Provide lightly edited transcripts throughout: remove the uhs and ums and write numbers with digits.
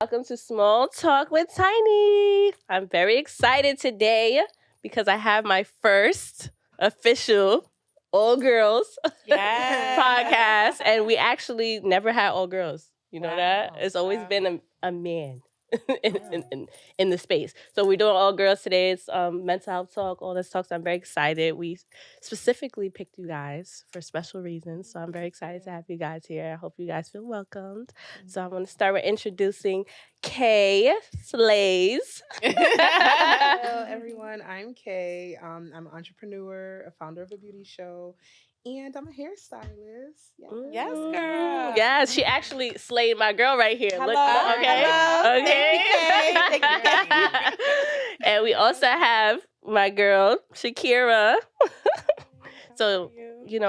welcome to Small Talk with Tiny. I'm very excited today because I have my first official all girls podcast, and we actually never had all girls. You know that? It's always been a man. in the space. So we're doing all girls today. It's mental health talk, all this talk. So I'm very excited. We specifically picked you guys for special reasons. So I'm very excited to have you guys here. I hope you guys feel welcomed. So I'm going to start with introducing Kay Slays. Hello, everyone. I'm Kay. I'm an entrepreneur, a founder of a beauty show, and I'm a hairstylist. Yes, girl. Yes, she actually slayed my girl right here. Hello. Look, okay. Hello. Okay. Thank you, Kay. And we also have my girl, Shakira. So,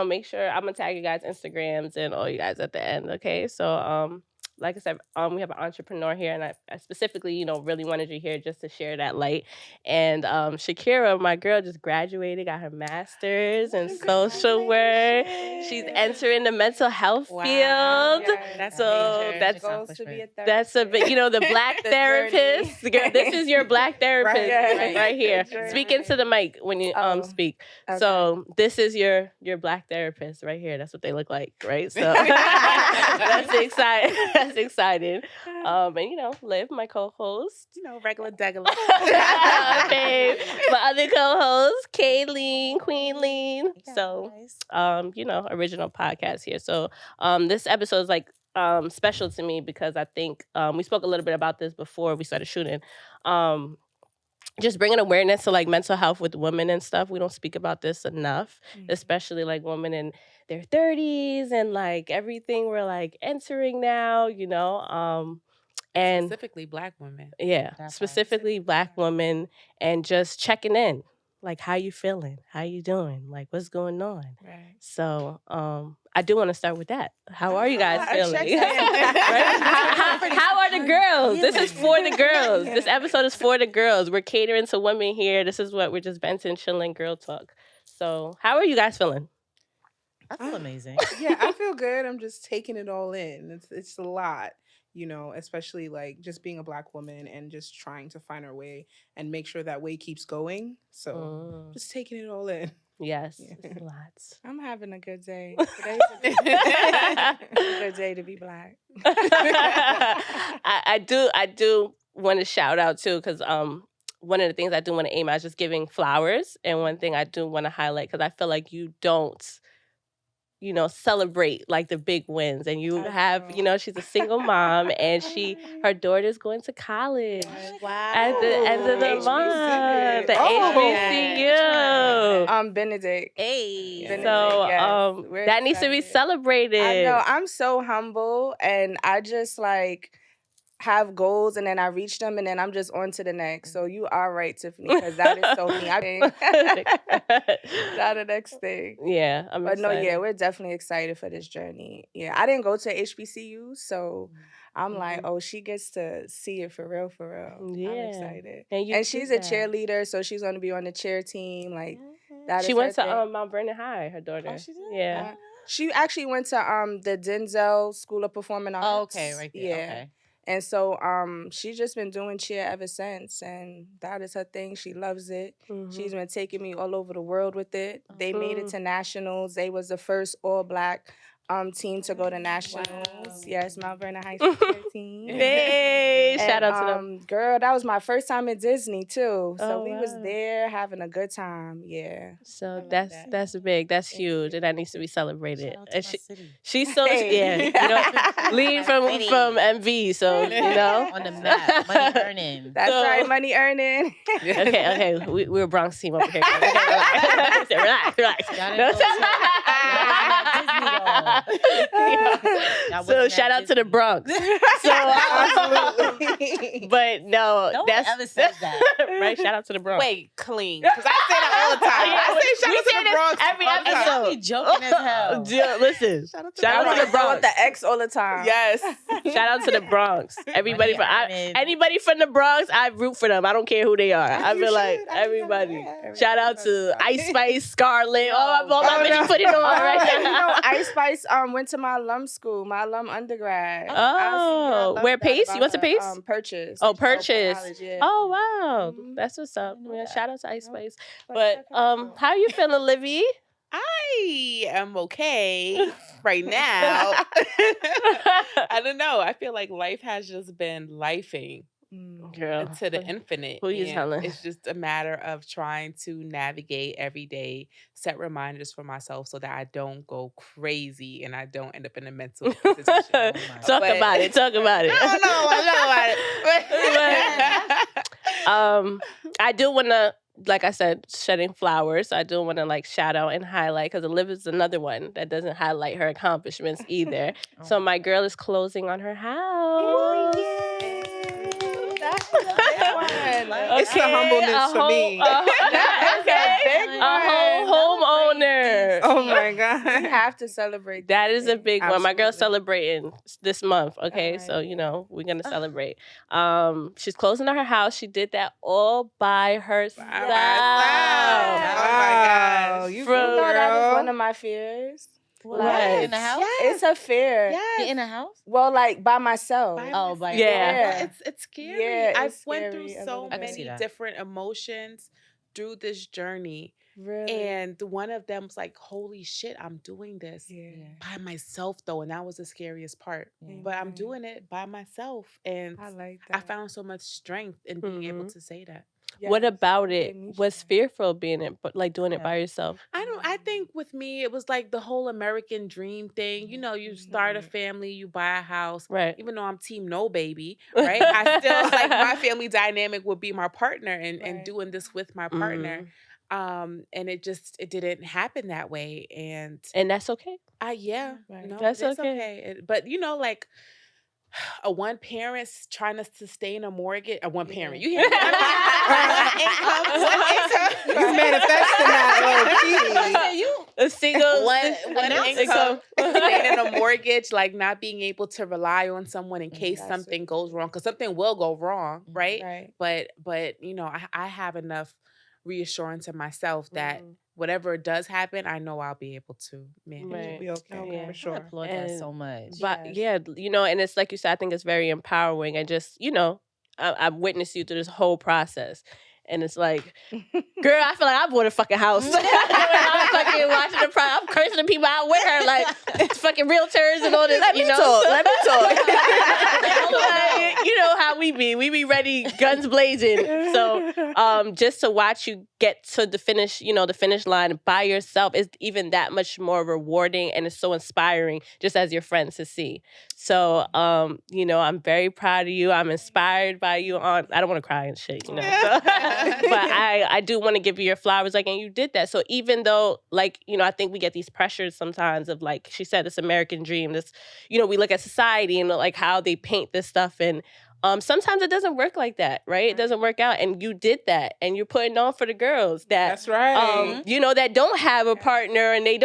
make sure I'm going to tag you guys' Instagrams and all you guys at the end, okay? So, like I said, we have an entrepreneur here, and I specifically, really wanted you here just to share that light. And Shakira, my girl, just graduated, got her master's in social work. She's entering the mental health field. Yeah, that's so major. that's Goals to be a therapist. that's a bit, the black therapist. Girl, this is your black therapist right here. Speak into the mic when you speak. Okay. So this is your black therapist right here. That's what they look like, right? So that's exciting. That's exciting. And Liv, my co-host. Regular degular. Babe. My other co-host, Kayleen, Queen Lean. So, original podcast here. So, this episode is like special to me because I think we spoke a little bit about this before we started shooting. Just bringing awareness to like mental health with women and stuff. We don't speak about this enough, especially like women in their 30s and like everything we're like entering now, and Specifically black women. yeah, specifically black women, and just checking in. Like, how you feeling? How you doing? Like, what's going on? Right. So, I do want to start with that. How are you guys feeling? Right? How are the girls? This is for the girls. This episode is for the girls. We're catering to women here. This is what we're just venting, chilling, girl talk. So, how are you guys feeling? I feel amazing. Yeah, I feel good. I'm just taking it all in. It's a lot, especially like just being a black woman and just trying to find our way and make sure that way keeps going. So just taking it all in. Yes, it's lots. I'm having a good day. Today's a good day to be black. I do want to shout out too, because one of the things I do want to aim at is just giving flowers, and one thing I do want to highlight, because I feel like you don't celebrate like the big wins, and you have, she's a single mom, and her daughter's going to college at the end of the month, the HBCU. Benedict. Hey, Benedict, so yes. that needs to be celebrated. I know. I'm so humble, and I just like have goals, and then I reach them, and then I'm just on to the next. So you are right, Tiffany, because that is so me. I think that's the next thing. Yeah, I'm excited. No, we're definitely excited for this journey. Yeah, I didn't go to HBCU, so I'm like, oh, she gets to see it for real, for real. Yeah. I'm excited. And she's a cheerleader, so she's going to be on the cheer team. Like, that she is went her to thing. Mount Vernon High, her daughter. Oh, she did? Yeah. She actually went to the Denzel School of Performing Arts. Oh, okay, right there. Yeah. Okay. And so she's just been doing cheer ever since, and that is her thing. She loves it. Mm-hmm. She's been taking me all over the world with it. They made it to nationals. They was the first all-black team to go to nationals. Wow. Yes, Mount Vernon High School cheer team. Hey, shout out to them. Girl, that was my first time at Disney too. So we was there having a good time. Yeah. So that's big. That's huge, and that needs to be celebrated. Shout out to my city. She's so lead from MV. So on the map, money earning. That's right, money earning. Okay. We're a Bronx team over here. Okay, relax. So shout out to the Bronx. So Absolutely. but no one ever says that. Right? Shout out to the Bronx. Wait, clean. Because I say that all the time. I say shout out to the Bronx every all the time. episode. Y'all be joking as hell. Listen, shout out to the I Bronx. want the X all the time. Yes. Shout out to the Bronx. Everybody anybody from the Bronx, I root for them. I don't care who they are. I feel like everybody. Shout out to Ice Spice, Scarlet. All my bitches put it on right now. Ice Ice Spice went to my alum school, my alum undergrad. Oh, where Pace? You went to Pace? Purchase. Oh, Purchase. College, yeah. Oh, wow. That's what's up. Yeah, shout out to Ice Spice. But how you feeling, Livy? I am okay right now. I don't know. I feel like life has just been lifing Girl, to the infinite. Who you and telling? It's just a matter of trying to navigate every day, set reminders for myself so that I don't go crazy and I don't end up in a mental institution. Talk about it. Talk about it. I do want to, like I said, shedding flowers. I do want to like shout out and highlight because Olivia's another one that doesn't highlight her accomplishments either. So my girl is closing on her house. It's the humbleness for me. A whole homeowner. Oh my God. We have to celebrate. That is a big one. My girl's Absolutely. celebrating this month. Okay, Right. so we're gonna celebrate. She's closing on her house. She did that all by herself. Oh my gosh. You From- go, You know, that girl. is one of my fears. What? Yes. In the house? It's a fear. You in the house? Well, like by myself. Oh, by Yeah. It's scary. Yeah, I've it's went through scary a so little bit. I can see many that. different emotions through this journey. Really. And one of them was like, holy shit, I'm doing this Yeah. by myself though. And that was the scariest part. Yeah. But I'm doing it by myself. And I like that. I found so much strength in being able to say that. What Yes, about gave it me was strength. fearful being it, but like doing it by yourself? I think with me, it was like the whole American dream thing. You know, you start a family, you buy a house. Right. Even though I'm team no baby, right? I still like my family dynamic would be my partner and Right. doing this with my partner. And it didn't happen that way. And And that's okay. yeah, Right. no, That's it's okay. But like a one parent trying to sustain a mortgage, a one parent. You hear me? You manifesting that A single one income, sustaining a mortgage, like not being able to rely on someone in case That's something goes wrong, because something will go wrong, right? Right. But I have enough reassurance in myself that whatever does happen, I know I'll be able to manage. Right. it. Be okay, Yeah. for I sure. applaud that And- so much. But Yes. yeah, and it's like you said, I think it's very empowering and just, I've witnessed you through this whole process. And it's like, girl, I feel like I bought a fucking house. I'm fucking watching the I'm cursing the people out with her, like fucking realtors and all this. Let me talk. Let me talk. Like, you know how we be. We be ready, guns blazing. So just to watch you get to the finish line by yourself is even that much more rewarding, and it's so inspiring just as your friends to see. So I'm very proud of you. I'm inspired by you. I don't want to cry and shit, but I do want to give you your flowers, like, and you did that. So even though, like, I think we get these pressures sometimes of, like she said, this American dream, this, we look at society and like how they paint this stuff, and sometimes it doesn't work like that, right? It doesn't work out, and you did that, and you're putting on for the girls that That's right. that don't have a partner, and you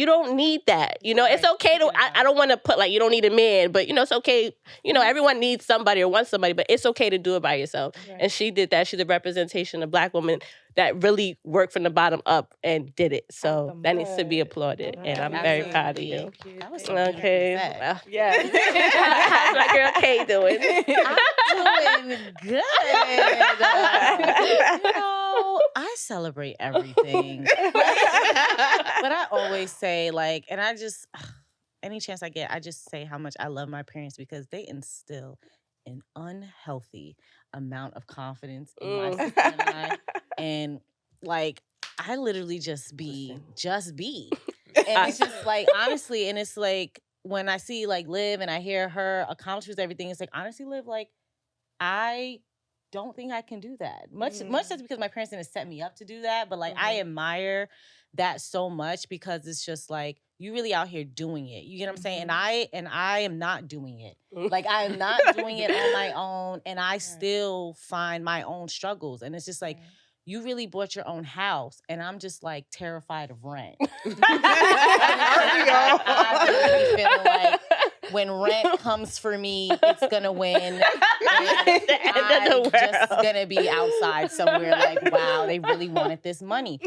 don't need that. It's okay to I don't want to put like you don't need a man, but it's okay. Everyone needs somebody or wants somebody, but it's okay to do it by yourself. Right. And she did that. She's a representation of Black women that really worked from the bottom up and did it. So the that needs to be mud. applauded, and I'm Absolutely. very proud of you. Thank you. That was Thank so you. Okay. That. Well, Yeah. how's my girl Kay doing? I'm doing good. I celebrate everything. But I always say, like, and I just, any chance I get, I just say how much I love my parents because they instill an unhealthy amount of confidence in my sister and I. And, like, I literally just be. And it's just, like, honestly, and it's, like, when I see, like, Liv and I hear her accomplishments, everything, it's like, honestly, Liv, like, I don't think I can do that. Much that's because my parents didn't set me up to do that. But, like, I admire that so much because it's just, like, you really out here doing it. You get what I'm saying? And I am not doing it. Like, I am not doing it on my own. And I still find my own struggles. And it's just, like, you really bought your own house, and I'm just like terrified of rent. I really be feeling like when rent comes for me, it's gonna win. And I'm just gonna be outside somewhere like, wow, they really wanted this money.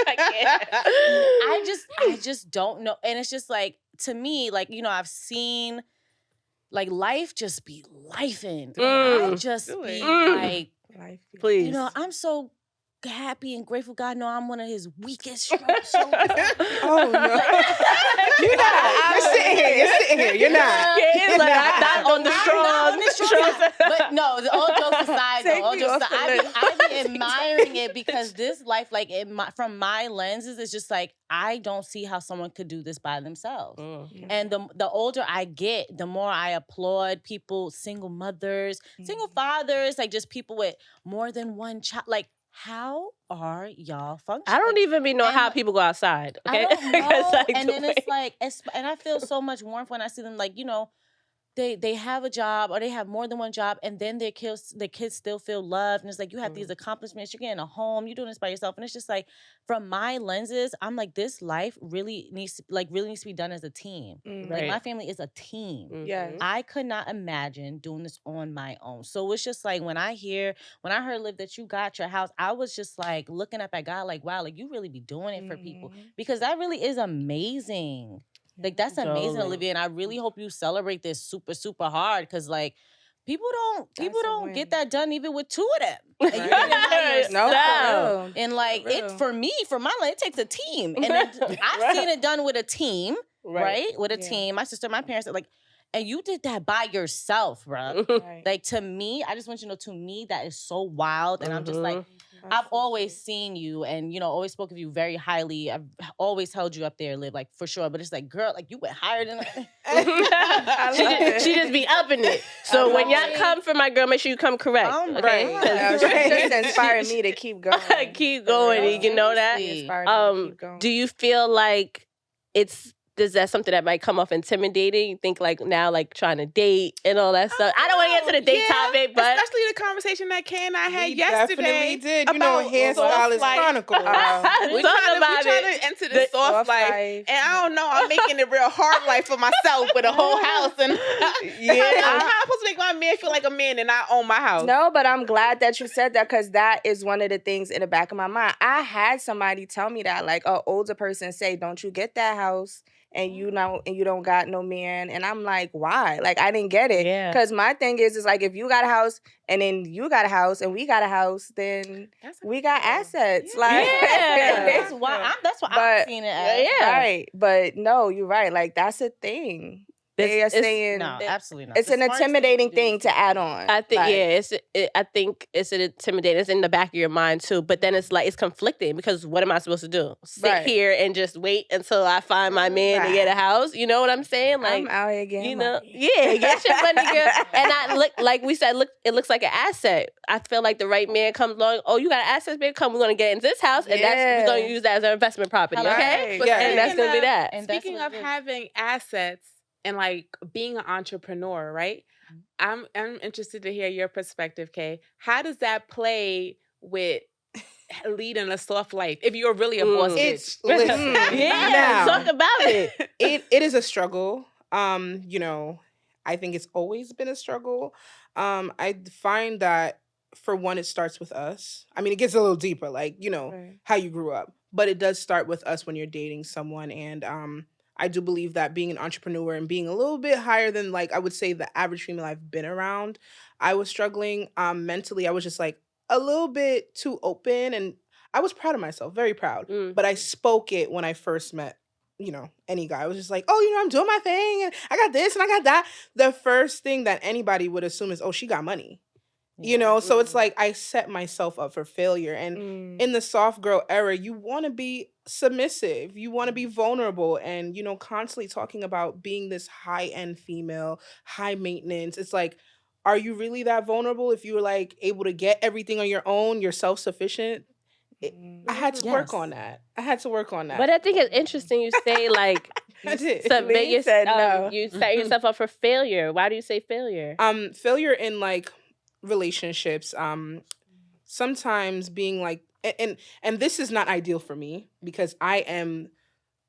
I can't. I just don't know. And it's just like, to me, like, I've seen like life just be lifing. I just be like, please. I'm so happy and grateful. God, no, I'm one of his weakest shoulders. Oh no. You're not. You're sitting here. You're not. Yeah, like, I'm not on the strong. But no, all jokes aside, I be admiring it because this life, like from my lenses, it's just like, I don't see how someone could do this by themselves. And the older I get, the more I applaud people, single mothers, single fathers, like just people with more than one child. Like, how are y'all functioning? I don't even know how people go outside. Okay, I don't know. like and then it's like, and I feel so much warmth when I see them. Like, they have a job or they have more than one job, and then their kids still feel loved. And it's like, you have these accomplishments, you're getting a home, you're doing this by yourself. And it's just like, from my lenses, I'm like, this life really needs to be done as a team. Like, my family is a team. Yes. I could not imagine doing this on my own. So it's just like, when I heard, Liv, that you got your house, I was just like looking up at God, like, wow, like you really be doing it for people, because that really is amazing. Like, that's amazing, Olivia, and I really hope you celebrate this super, super hard, because like people don't get that done even with two of them. And you get it by yourself. And like for my life, it takes a team, and I've seen it done with a team, right? With a team, my sister, my parents, like. And you did that by yourself, bro. Like, to me, I just want you to know, to me, that is so wild. And I'm just like, I've always seen you and, always spoke of you very highly. I've always held you up there, Liv, like, for sure. But it's like, girl, like, you went higher than she just be up in it. So when y'all come for my girl, make sure you come correct. Oh my God. She just inspired me to keep going. Keep going. You know that? Do you feel like is that something that might come off intimidating? You think like now, like trying to date and all that stuff? I don't want to get to the date topic, but especially the conversation that Kay and I had yesterday. Definitely did. Hairstylist Chronicle. We trying to enter the soft life. And I don't know, I'm making it real hard life for myself with a whole house. And how am I supposed to make my man feel like a man and I own my house? No, but I'm glad that you said that, because that is one of the things in the back of my mind. I had somebody tell me that, like an older person say, don't you get that house and you don't got no man. And I'm like, why? Like, I didn't get it. Because my thing is like, if you got a house and then you got a house and we got a house, then we got assets. Like, that's why I'm seeing it as. Right. But no, you're right. Like, that's a thing. They are saying no, absolutely not. It's an intimidating thing to add on. I think I think it's an intimidating. It's in the back of your mind too. But then it's like it's conflicting, because what am I supposed to do? Sit here and just wait until I find my man to get a house? You know what I'm saying? Like, I'm out here getting money. Get your money, girl. And I look, like we said, it looks like an asset. I feel like the right man comes along. Oh, you got assets, babe? Come, we're gonna get into this house, and we're gonna use that as our investment property. Okay? And that's gonna be that. And speaking of having assets and like being an entrepreneur, right? I'm interested to hear your perspective, Kay. How does that play with leading a soft life if you're really a boss bitch? Listen, talk about it. It is a struggle. I think it's always been a struggle. I find that, for one, it starts with us. I mean, it gets a little deeper, like, how you grew up. But it does start with us when you're dating someone. And I do believe that being an entrepreneur and being a little bit higher than, like, I would say the average female I've been around, I was struggling mentally. I was just like a little bit too open, and I was proud of myself, very proud. But I spoke it when I first met, any guy. I was just like, oh, I'm doing my thing, and I got this and I got that. The first thing that anybody would assume is, oh, she got money. So it's like I set myself up for failure. And in the soft girl era, you want to be submissive. You want to be vulnerable, and, constantly talking about being this high-end female, high maintenance. It's like, are you really that vulnerable if you're like able to get everything on your own, you're self-sufficient? I had to work on that. But I think it's interesting you say, like, I did. You set yourself up for failure. Why do you say failure? Failure in, like, relationships, sometimes being like, and this is not ideal for me, because I am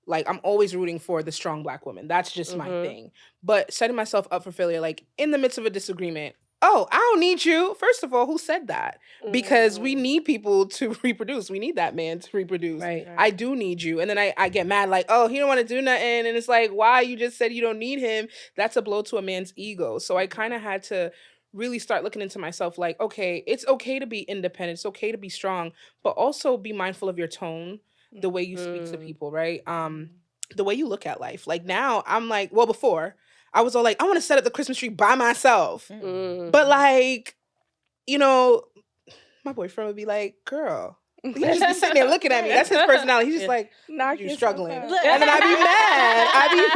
like, I'm always rooting for the strong Black woman. That's just my thing. But setting myself up for failure, like in the midst of a disagreement, oh, I don't need you. First of all, who said that? Because we need people to reproduce. We need that man to reproduce. Right. I do need you. And then I get mad like, oh, he don't want to do nothing. And it's like, why? You just said you don't need him. That's a blow to a man's ego. So I kind of had to really start looking into myself like, okay, it's okay to be independent. It's okay to be strong, but also be mindful of your tone, the way you speak to people, right? The way you look at life. Like now I'm like, well, before I was all like, I want to set up the Christmas tree by myself. But like, you know, my boyfriend would be like, girl, he just be sitting there looking at me. That's his personality. He's just like, you're struggling. And then I'd be mad. I'd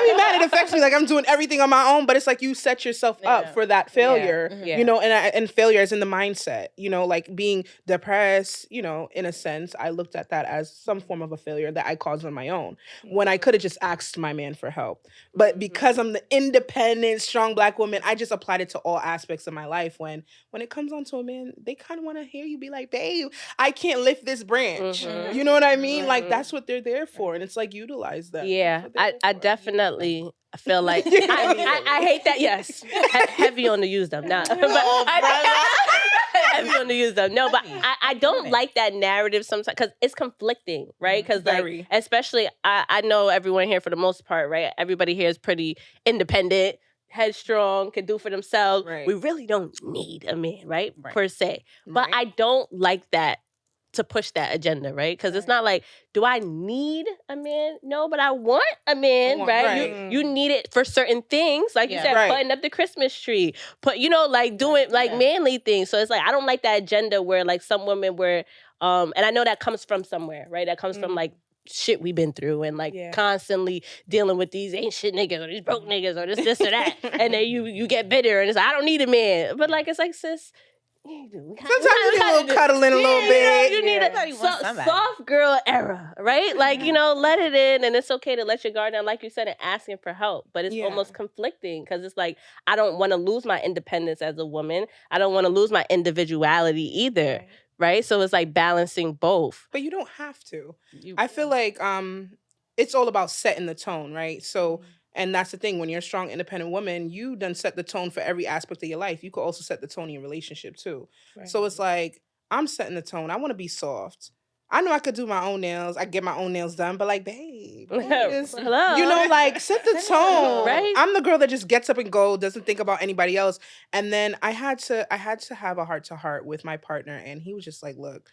be mad. It affects me like I'm doing everything on my own, but it's like you set yourself up for that failure, you know, and failure is in the mindset, you know, like being depressed, you know, in a sense, I looked at that as some form of a failure that I caused on my own when I could have just asked my man for help. But because I'm the independent, strong Black woman, I just applied it to all aspects of my life. When it comes on to a man, they kind of want to hear you be like, babe, I can't lift this branch. You know what I mean? Like that's what they're there for. And it's like utilize them. Yeah, I definitely feel like I hate that. Yes, heavy on the use them. Nah, heavy on the use them. No, but I don't like that narrative sometimes because it's conflicting, right? Because like, especially I know everyone here for the most part, right? Everybody here is pretty independent, headstrong, can do for themselves. Right. We really don't need a man, right? Per se. But I don't like that to push that agenda, right? Because it's not like, do I need a man? No, but I want a man, right? You need it for certain things. Like you said, putting up the Christmas tree. You know, like doing like manly things. So it's like, I don't like that agenda where like some women were, and I know that comes from somewhere, right? That comes from like shit we've been through and like constantly dealing with these ain't shit niggas or these broke niggas or this or that. And then you get bitter and it's like, I don't need a man. But like, it's like, sis, sometimes you need a little cuddling a little bit. You need a soft girl era, right? Like, you know, let it in, and it's okay to let your guard down, like you said, and asking for help. But it's almost conflicting because it's like, I don't want to lose my independence as a woman. I don't want to lose my individuality either, right? So it's like balancing both. But you don't have to. I feel like it's all about setting the tone, right? So... And that's the thing. When you're a strong, independent woman, you done set the tone for every aspect of your life. You could also set the tone in your relationship, too. Right. So it's like, I'm setting the tone. I want to be soft. I know I could do my own nails. I get my own nails done. But like, babe, hello. You know, like, set the tone. Right? I'm the girl that just gets up and goes, doesn't think about anybody else. And then I had to have a heart-to-heart with my partner. And he was just like, look,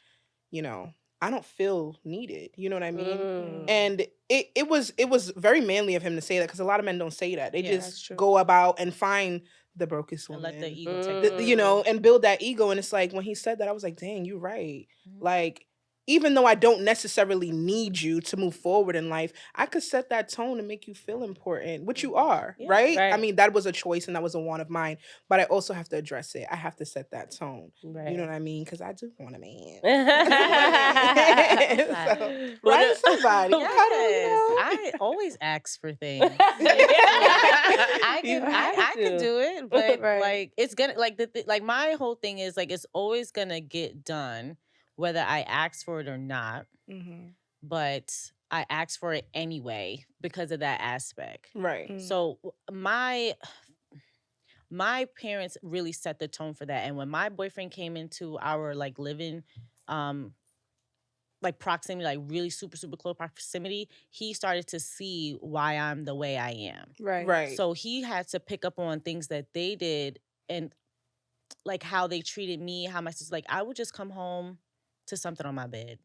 you know, I don't feel needed. You know what I mean? And it was very manly of him to say that because a lot of men don't say that. They just go about and find the brokest woman. And let the ego take you know, and build that ego. And it's like, when he said that, I was like, dang, you're right. Like, even though I don't necessarily need you to move forward in life, I could set that tone and make you feel important, which you are, right? I mean, that was a choice and that was a want of mine, but I also have to address it. I have to set that tone. Right. You know what I mean? Because I do want a man. So, right? Somebody. I always ask for things. I can do it, but like it's gonna like my whole thing is like it's always gonna get done whether I ask for it or not. But I ask for it anyway because of that aspect. Right. So my parents really set the tone for that. And when my boyfriend came into our like living like proximity, like really super, super close proximity, he started to see why I'm the way I am. Right. So he had to pick up on things that they did and like how they treated me, how my sister, like I would just come home to something on my bed.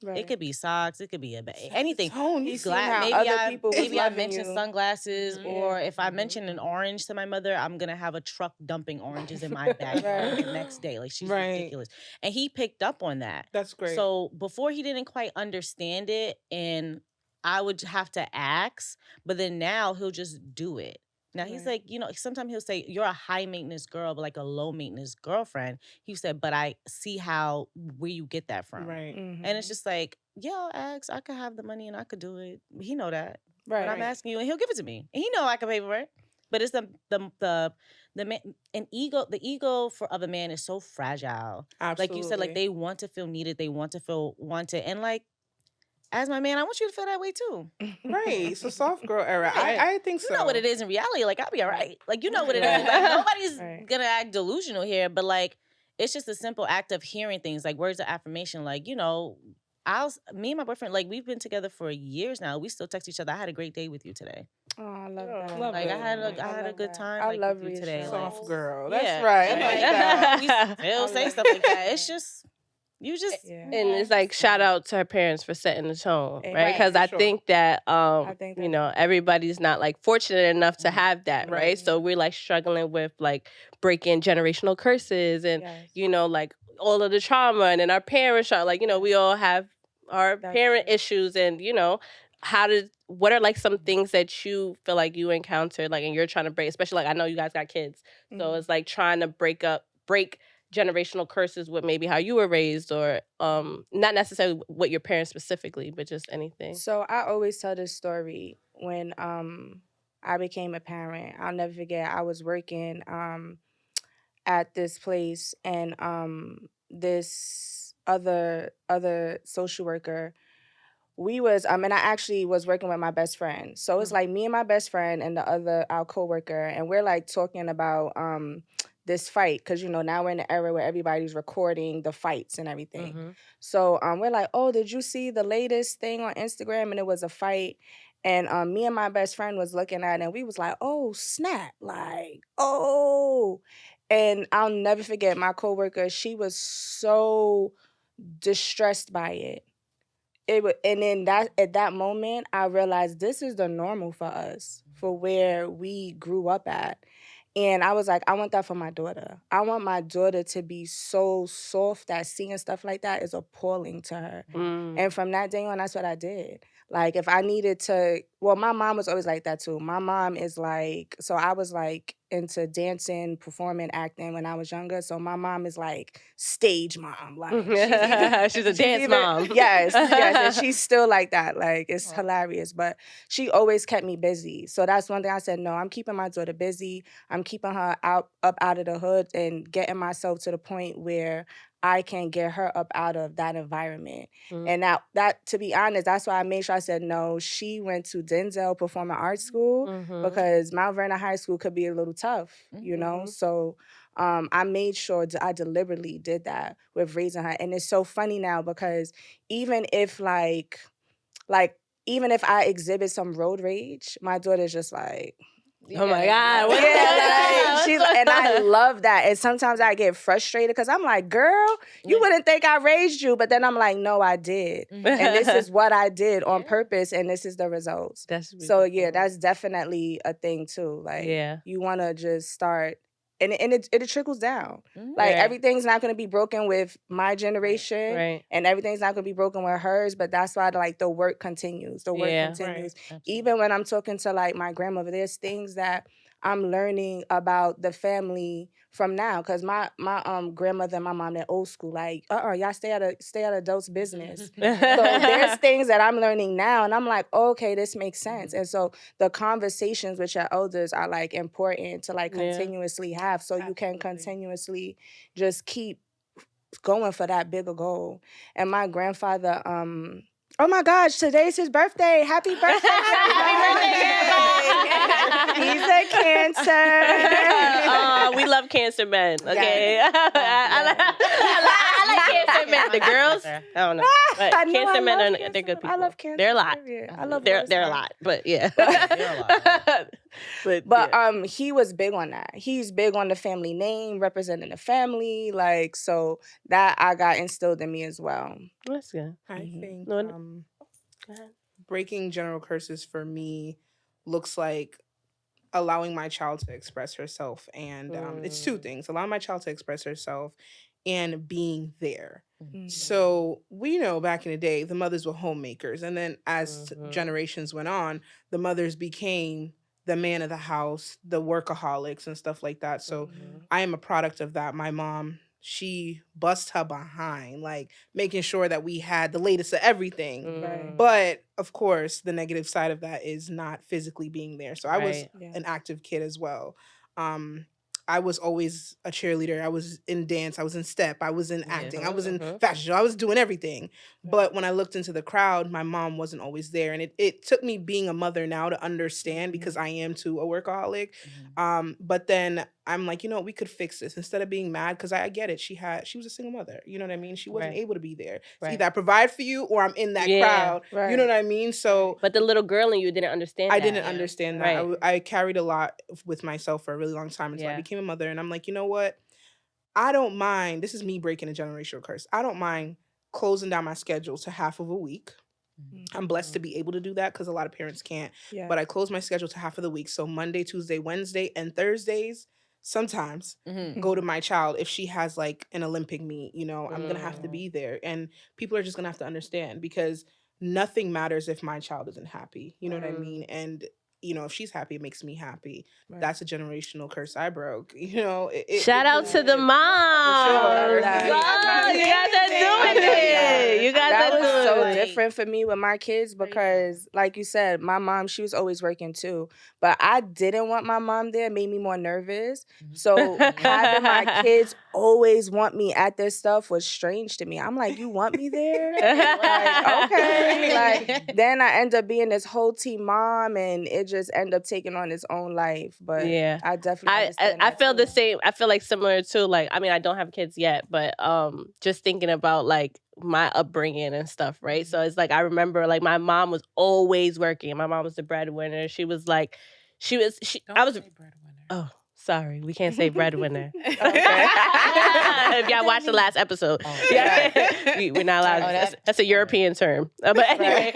Right. It could be socks, it could be anything. Maybe I mentioned sunglasses, or if I mention an orange to my mother, I'm gonna have a truck dumping oranges in my backyard the next day. Like she's ridiculous. And he picked up on that. That's great. So before he didn't quite understand it, and I would have to ask, but then now he'll just do it. Now, he's like, you know, sometimes he'll say, you're a high-maintenance girl, but like a low-maintenance girlfriend. He said, but I see where you get that from. Right. And it's just like, yeah, I'll ask. I could have the money and I could do it. He know that. Right. But I'm asking you and he'll give it to me. And he know I can pay for it. But it's the man, the ego of a man is so fragile. Absolutely. Like you said, like they want to feel needed. They want to feel wanted. And like, as my man, I want you to feel that way too. Right. So soft girl era. Right. I think so. You know what it is in reality. Like, I'll be all right. Like, you know what it is. Like, nobody's gonna act delusional here, but like, it's just a simple act of hearing things, like words of affirmation. Like, you know, me and my boyfriend, like, we've been together for years now. We still text each other. I had a great day with you today. Oh, I love that. Like, I had a good time. I like, love with you today. Soft Like, girl. That's right. I like that. We still say stuff like that. It's just, you just. And it's like, shout out to her parents for setting the tone, right? Because I think that, you know, everybody's not like fortunate enough to have that, right? So we're like struggling with like breaking generational curses and, you know, like all of the trauma, and then our parents are like, you know, we all have our parent issues, and, you know, what are like some things that you feel like you encountered, like, and you're trying to break, especially like, I know you guys got kids, so it's like trying to break generational curses with maybe how you were raised, or not necessarily with your parents specifically, but just anything. So I always tell this story when I became a parent. I'll never forget, I was working at this place, and this other social worker, we was and I actually was working with my best friend. So it's like me and my best friend and our coworker, and we're like talking about this fight, because, you know, now we're in the era where everybody's recording the fights and everything. So we're like, oh, did you see the latest thing on Instagram? And it was a fight. And me and my best friend was looking at it, and we was like, oh, snap. Like, oh. And I'll never forget, my coworker, she was so distressed by it. And then at that moment, I realized this is the normal for us, for where we grew up at. And I was like, I want that for my daughter. I want my daughter to be so soft that seeing stuff like that is appalling to her. And from that day on, that's what I did. Like, if I needed to, well, my mom was always like that too. My mom is like, so I was like into dancing, performing, acting when I was younger. So my mom is like stage mom. Like, she's a dance mom. Yes, and she's still like that. Like, it's hilarious. But she always kept me busy. So that's one thing I said, no, I'm keeping my daughter busy. I'm keeping her up out of the hood and getting myself to the point where I can get her up out of that environment. And that, to be honest, that's why I made sure I said, no, she went to Denzel Performing Arts School, because Mount Vernon High School could be a little tough, you know? So I made sure I deliberately did that with raising her. And it's so funny now, because even if even if I exhibit some road rage, my daughter's just like, oh my God. And I love that. And sometimes I get frustrated because I'm like, girl, you wouldn't think I raised you. But then I'm like, no, I did. And this is what I did on purpose. And this is the results. So yeah, that's definitely a thing too. Like, you want to just start. And it trickles down. Like, everything's not going to be broken with my generation, and everything's not going to be broken with hers. But that's why, like, the work continues. The work continues. Even when I'm talking to, like, my grandmother, there's things that I'm learning about the family from now, because my grandmother and my mom, they're old school. Like, y'all stay out of adults' business. So there's things that I'm learning now, and I'm like, okay, this makes sense. And so the conversations with your elders are like important to like continuously have, so you can continuously just keep going for that bigger goal. And my grandfather, oh my gosh, today's his birthday. Happy birthday. He's a Cancer. We love Cancer men, okay? I like Cancer men. The girls, I don't know. But Cancer men, they're good people. I love Cancer. They're a lot. I love they're a lot, but yeah. But he was big on that. He's big on the family name, representing the family. Like, so that I got instilled in me as well. That's good. I think breaking general curses for me looks like allowing my child to express herself. And it's two things: allowing my child to express herself and being there. So we know back in the day, the mothers were homemakers. And then as generations went on, the mothers became the man of the house, the workaholics and stuff like that. So I am a product of that. My mom, she bust her behind, like making sure that we had the latest of everything. But of course, the negative side of that is not physically being there. So I was an active kid as well. I was always a cheerleader. I was in dance. I was in step. I was in acting. I was in fashion show. I was doing everything. But when I looked into the crowd, my mom wasn't always there. And it took me being a mother now to understand, because I am too a workaholic. But then I'm like, we could fix this instead of being mad, because I get it. She was a single mother. You know what I mean? She wasn't able to be there. It's either I provide for you or I'm in that crowd. You know what I mean? So, but the little girl in you didn't understand I that. didn't understand that. I carried a lot with myself for a really long time until I became a mother. And I'm like, you know what? I don't mind. This is me breaking a generational curse. I don't mind closing down my schedule to half of a week. I'm blessed to be able to do that, because a lot of parents can't. But I close my schedule to half of the week. So Monday, Tuesday, Wednesday, and Thursdays, sometimes go to my child. If she has like an Olympic meet, I'm going to have to be there. And people are just going to have to understand, because nothing matters if my child isn't happy. You know what I mean? And if she's happy, it makes me happy. That's a generational curse I broke. Shout out to the mom. Sure. You guys are doing it. You guys that are was doing so it. different for me with my kids, because, like you said, my mom, she was always working too. But I didn't want my mom there. It made me more nervous. So having my kids always want me at this stuff was strange to me. I'm like, you want me there? Like, okay. Like, then I end up being this whole team mom, and it just end up taking on its own life. But I definitely I feel the same. I feel like similar to, like, I mean, I don't have kids yet, but just thinking about like my upbringing and stuff, right? So it's like, I remember like my mom was always working. My mom was the breadwinner. She was like, I was breadwinner. Oh, sorry, we can't say breadwinner. If y'all watched the last episode, we're not allowed. That's a European term. But anyway,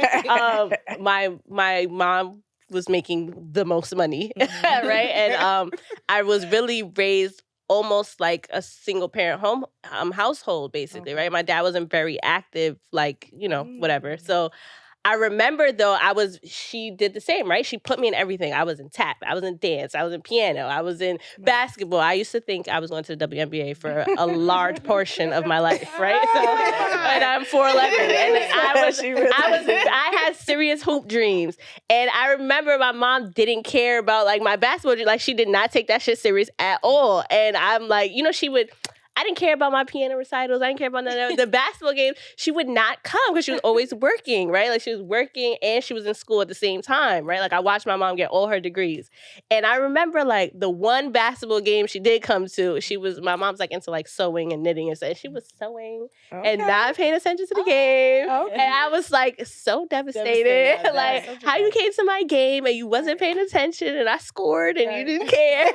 my mom was making the most money, right? And I was really raised almost like a single parent household, basically, right? My dad wasn't very active, like, whatever. So I remember though, she did the same, right? She put me in everything. I was in tap, I was in dance, I was in piano, I was in basketball. I used to think I was going to the WNBA for a large portion of my life, right? So, and I'm 4'11", and I had serious hoop dreams. And I remember my mom didn't care about like my basketball dream. Like, she did not take that shit serious at all. And I'm like, I didn't care about my piano recitals. I didn't care about none of the basketball games. She would not come because she was always working, right? Like, she was working and she was in school at the same time, right? Like, I watched my mom get all her degrees. And I remember like the one basketball game she did come to, my mom's like into like sewing and knitting and stuff. She was sewing and not paying attention to the game. Okay. And I was like so devastated. Like, how you came to my game and you wasn't paying attention and I scored and you didn't care.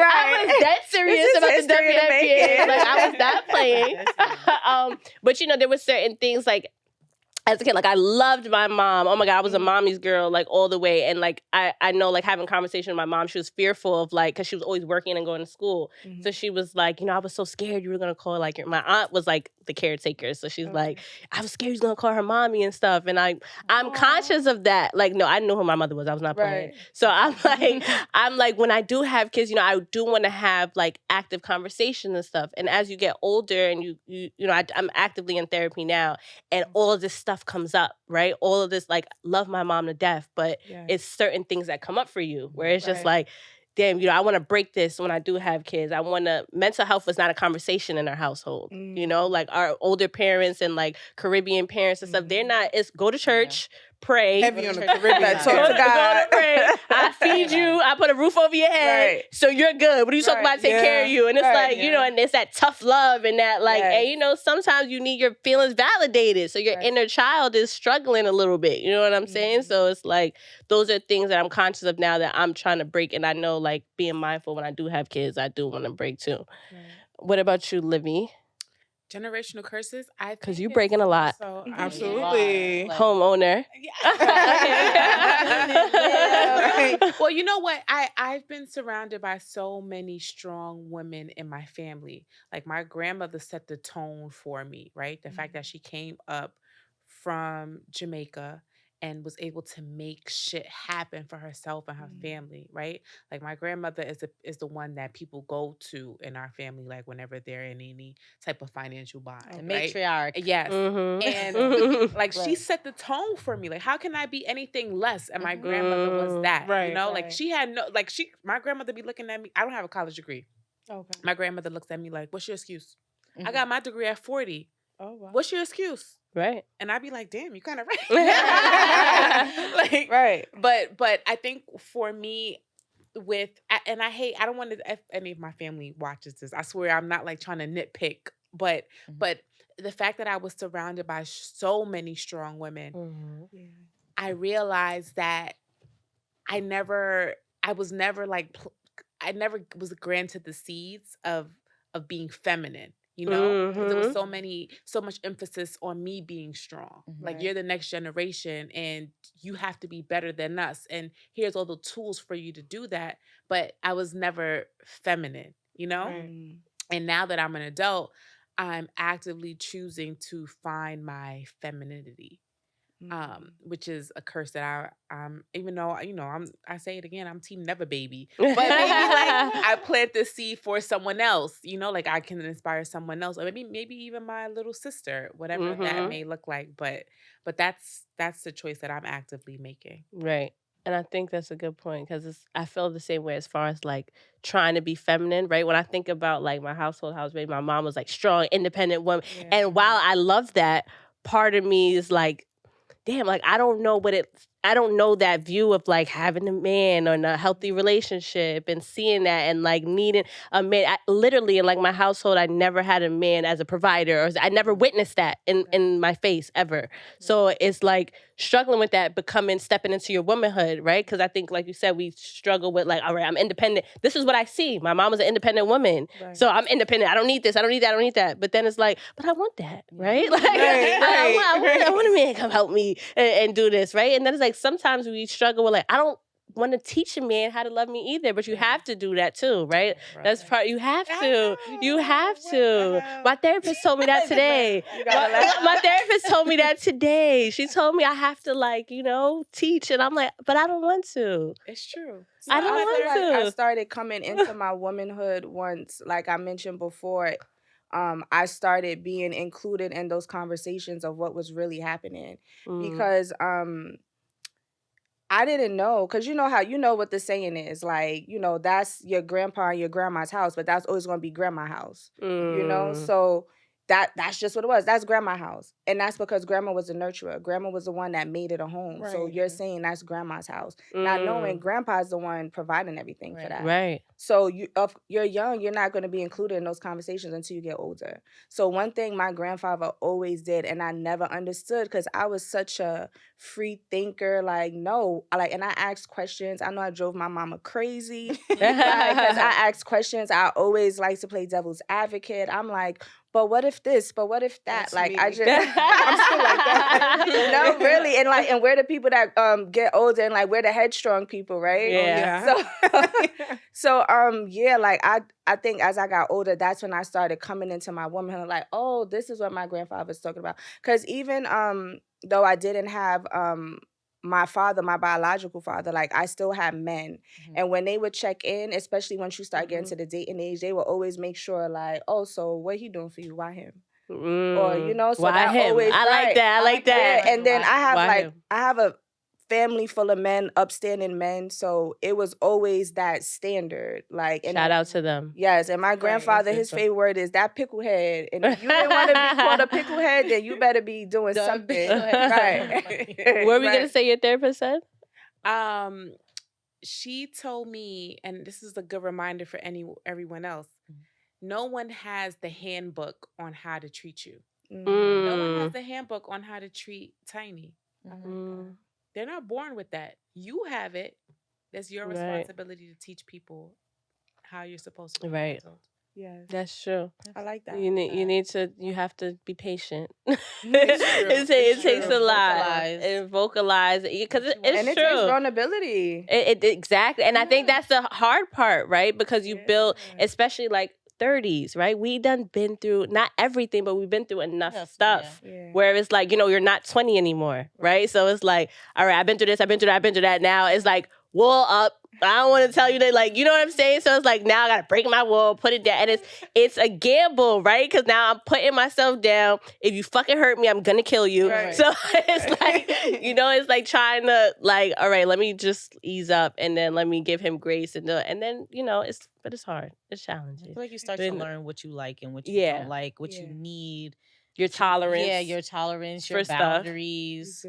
I was that serious about the WNBA. Like, I was not playing. But there were certain things like, as a kid, like, I loved my mom. Oh my God, I was a mommy's girl, like, all the way. And like, I know, like, having conversation with my mom, she was fearful of like, because she was always working and going to school. So she was like, I was so scared you were gonna call like my aunt was like the caretaker. So she's like, I was scared you was gonna call her mommy and stuff. And I'm conscious of that. Like, no, I knew who my mother was. I was not playing. So I'm like, when I do have kids, I do want to have like active conversation and stuff. And as you get older and I'm actively in therapy now, and all of this stuff comes up, right? All of this, like, love my mom to death, but it's certain things that come up for you where it's just like, damn, I want to break this when I do have kids. Mental health was not a conversation in our household. Like, our older parents and like Caribbean parents and stuff, they're not, it's go to church, pray. Heavy on the Caribbean. Talk to God. Go to pray. I feed you. I put a roof over your head. So you're good. What are you talking about? Take care of you. And it's like, and it's that tough love and that like, and sometimes you need your feelings validated. So your inner child is struggling a little bit. You know what I'm saying? So it's like, those are things that I'm conscious of now that I'm trying to break. And I know, like, being mindful when I do have kids, I do want to break too. What about you, Livy? Generational curses, because you're breaking a lot. So, absolutely. Like, homeowner. Well, you know what? I've been surrounded by so many strong women in my family. Like, my grandmother set the tone for me, right? The fact that she came up from Jamaica and was able to make shit happen for herself and her family, right? Like my grandmother is the one that people go to in our family, like whenever they're in any type of financial bind, The right? matriarch. Yes. And like she set the tone for me. Like, how can I be anything less? And my grandmother was that, you know, like she had no, like my grandmother be looking at me. I don't have a college degree. Okay. My grandmother looks at me like, what's your excuse? I got my degree at 40. Oh, wow. What's your excuse? Right. And I'd be like, damn, you kind of right. Like, right. But I think for me, I don't want to, if any of my family watches this, I swear I'm not like trying to nitpick, but the fact that I was surrounded by so many strong women, I realized that I never was granted the seeds of being feminine. You know, there was so much emphasis on me being strong. Like, you're the next generation and you have to be better than us. And here's all the tools for you to do that. But I was never feminine, you know? Right. And now that I'm an adult, I'm actively choosing to find my femininity. Which is a curse that I'm even though, you know, I say it again, I'm team never baby. But maybe like I plant the seed for someone else, you know, like I can inspire someone else. Or maybe even my little sister, whatever that may look like. But that's the choice that I'm actively making. Right. And I think that's a good point because I feel the same way as far as like trying to be feminine, right? When I think about like my household, how I was raised, my mom was like strong, independent woman. Yeah. And while I love that, part of me is like, damn, like I don't know that view of like having a man or a healthy relationship and seeing that and like needing a man. Literally in like my household, I never had a man as a provider, or I never witnessed that in my face ever. So it's like struggling with that, stepping into your womanhood, right? Because I think, like you said, we struggle with like, all right, I'm independent. This is what I see. My mom was an independent woman. Right. So I'm independent. I don't need this. I don't need that. I don't need that. But then it's like, but I want that, right? Like, I want a man to come help me and do this, right? And then it's like, sometimes we struggle with like, I don't want to teach a man how to love me either, but you have to do that too, right? That's part, you have to. You have to. My therapist told me that today. My therapist told me that today. She told me I have to like, you know, teach. And I'm like, but I don't want to. It's true. So I don't want to. I started coming into my womanhood once, like I mentioned before, I started being included in those conversations of what was really happening. Because I didn't know, because you know what the saying is, like, you know, that's your grandpa and your grandma's house, but that's always going to be grandma's house, you know? So that's just what it was. That's grandma's house. And that's because grandma was a nurturer. Grandma was the one that made it a home. Right. So you're saying that's grandma's house. Not knowing grandpa's the one providing everything for that. Right. So if you're young, you're not going to be included in those conversations until you get older. So one thing my grandfather always did, and I never understood because I was such a free thinker, like, no. And I asked questions. I know I drove my mama crazy because I asked questions. I always like to play devil's advocate. I'm like, but what if this? But what if that? That's like, me. I'm still like that. No, really. And we're the people that get older, and like we're the headstrong people, right? Yeah. So like I think as I got older, that's when I started coming into my womanhood, like, oh, this is what my grandfather was talking about. Because even though I didn't have my father, my biological father, like I still had men. And when they would check in, especially once you start getting to the dating age, they would always make sure like, oh, so what he doing for you? Why him? Or, you know, so why that him? always, I like that. And then I have a family full of men, upstanding men. So it was always that standard. Like, and shout out to them. Yes. And my grandfather, his favorite word is that picklehead. And if you didn't want to be called a picklehead, then you better be doing something. Right. What were we going to say your therapist said? She told me, and this is a good reminder for everyone else, no one has the handbook on how to treat you. No one has the handbook on how to treat Tiny. They're not born with that. You have it. That's your responsibility to teach people how you're supposed to be handled. Yes. That's true. I like that. You have to be patient. It takes a lot. And vocalize it. Because it's true. And it takes vulnerability. Exactly. And I think that's the hard part, right? Because you build, especially like 30s, right? We done been through, not everything, but we've been through enough stuff Yeah. where it's like, you're not 20 anymore, right? So it's like, all right, I've been through this, I've been through that, I've been through that. Now it's like, wool up. I don't want to tell you that, like, you know what I'm saying? So it's like, now I got to break my wall, put it down. And it's a gamble, right? Because now I'm putting myself down. If you fucking hurt me, I'm going to kill you. Right. So it's like, it's like trying to, like, all right, let me just ease up and then let me give him grace. And then, but it's hard. It's challenging. I feel like you start to learn what you like and what you Yeah. don't like, what you need. Your tolerance. Yeah, your tolerance, your for stuff. boundaries.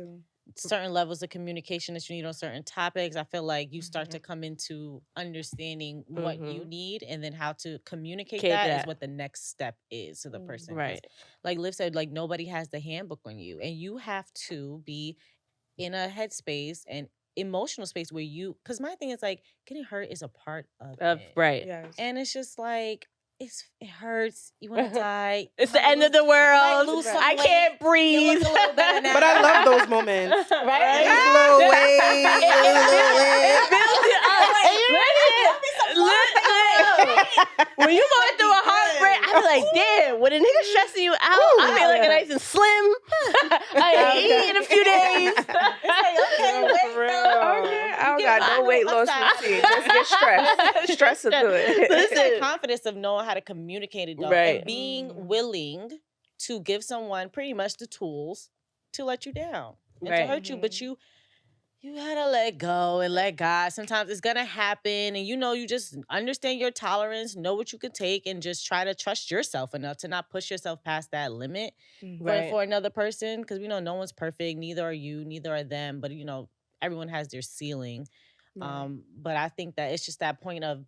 Certain levels of communication that you need on certain topics. I feel like you start to come into understanding what you need, and then how to communicate that is what the next step is to the person. Right. Like Liv said, like nobody has the handbook on you, and you have to be in a headspace and emotional space where because my thing is like getting hurt is a part of it. Right. Yes. And it's just like, it hurts. You want to die. It's the end of the world. I can't breathe. But I love those moments. Right? Just a little wave. It builds it up. When you going through a heartbreak, I be like, damn, when a nigga stressing you out, I feel like nice and slim. I ain't eating in a few days. I don't got no weight loss routine. Just get stressed. Stress will do it. It's that confidence of knowing how to communicate it, though, Right. and being willing to give someone pretty much the tools to let you down and to hurt you, but you gotta let go and let God. Sometimes it's gonna happen, and you just understand your tolerance, know what you can take, and just try to trust yourself enough to not push yourself past that limit for another person. Because we know no one's perfect, neither are you, neither are them. But everyone has their ceiling. But I think that it's just that point of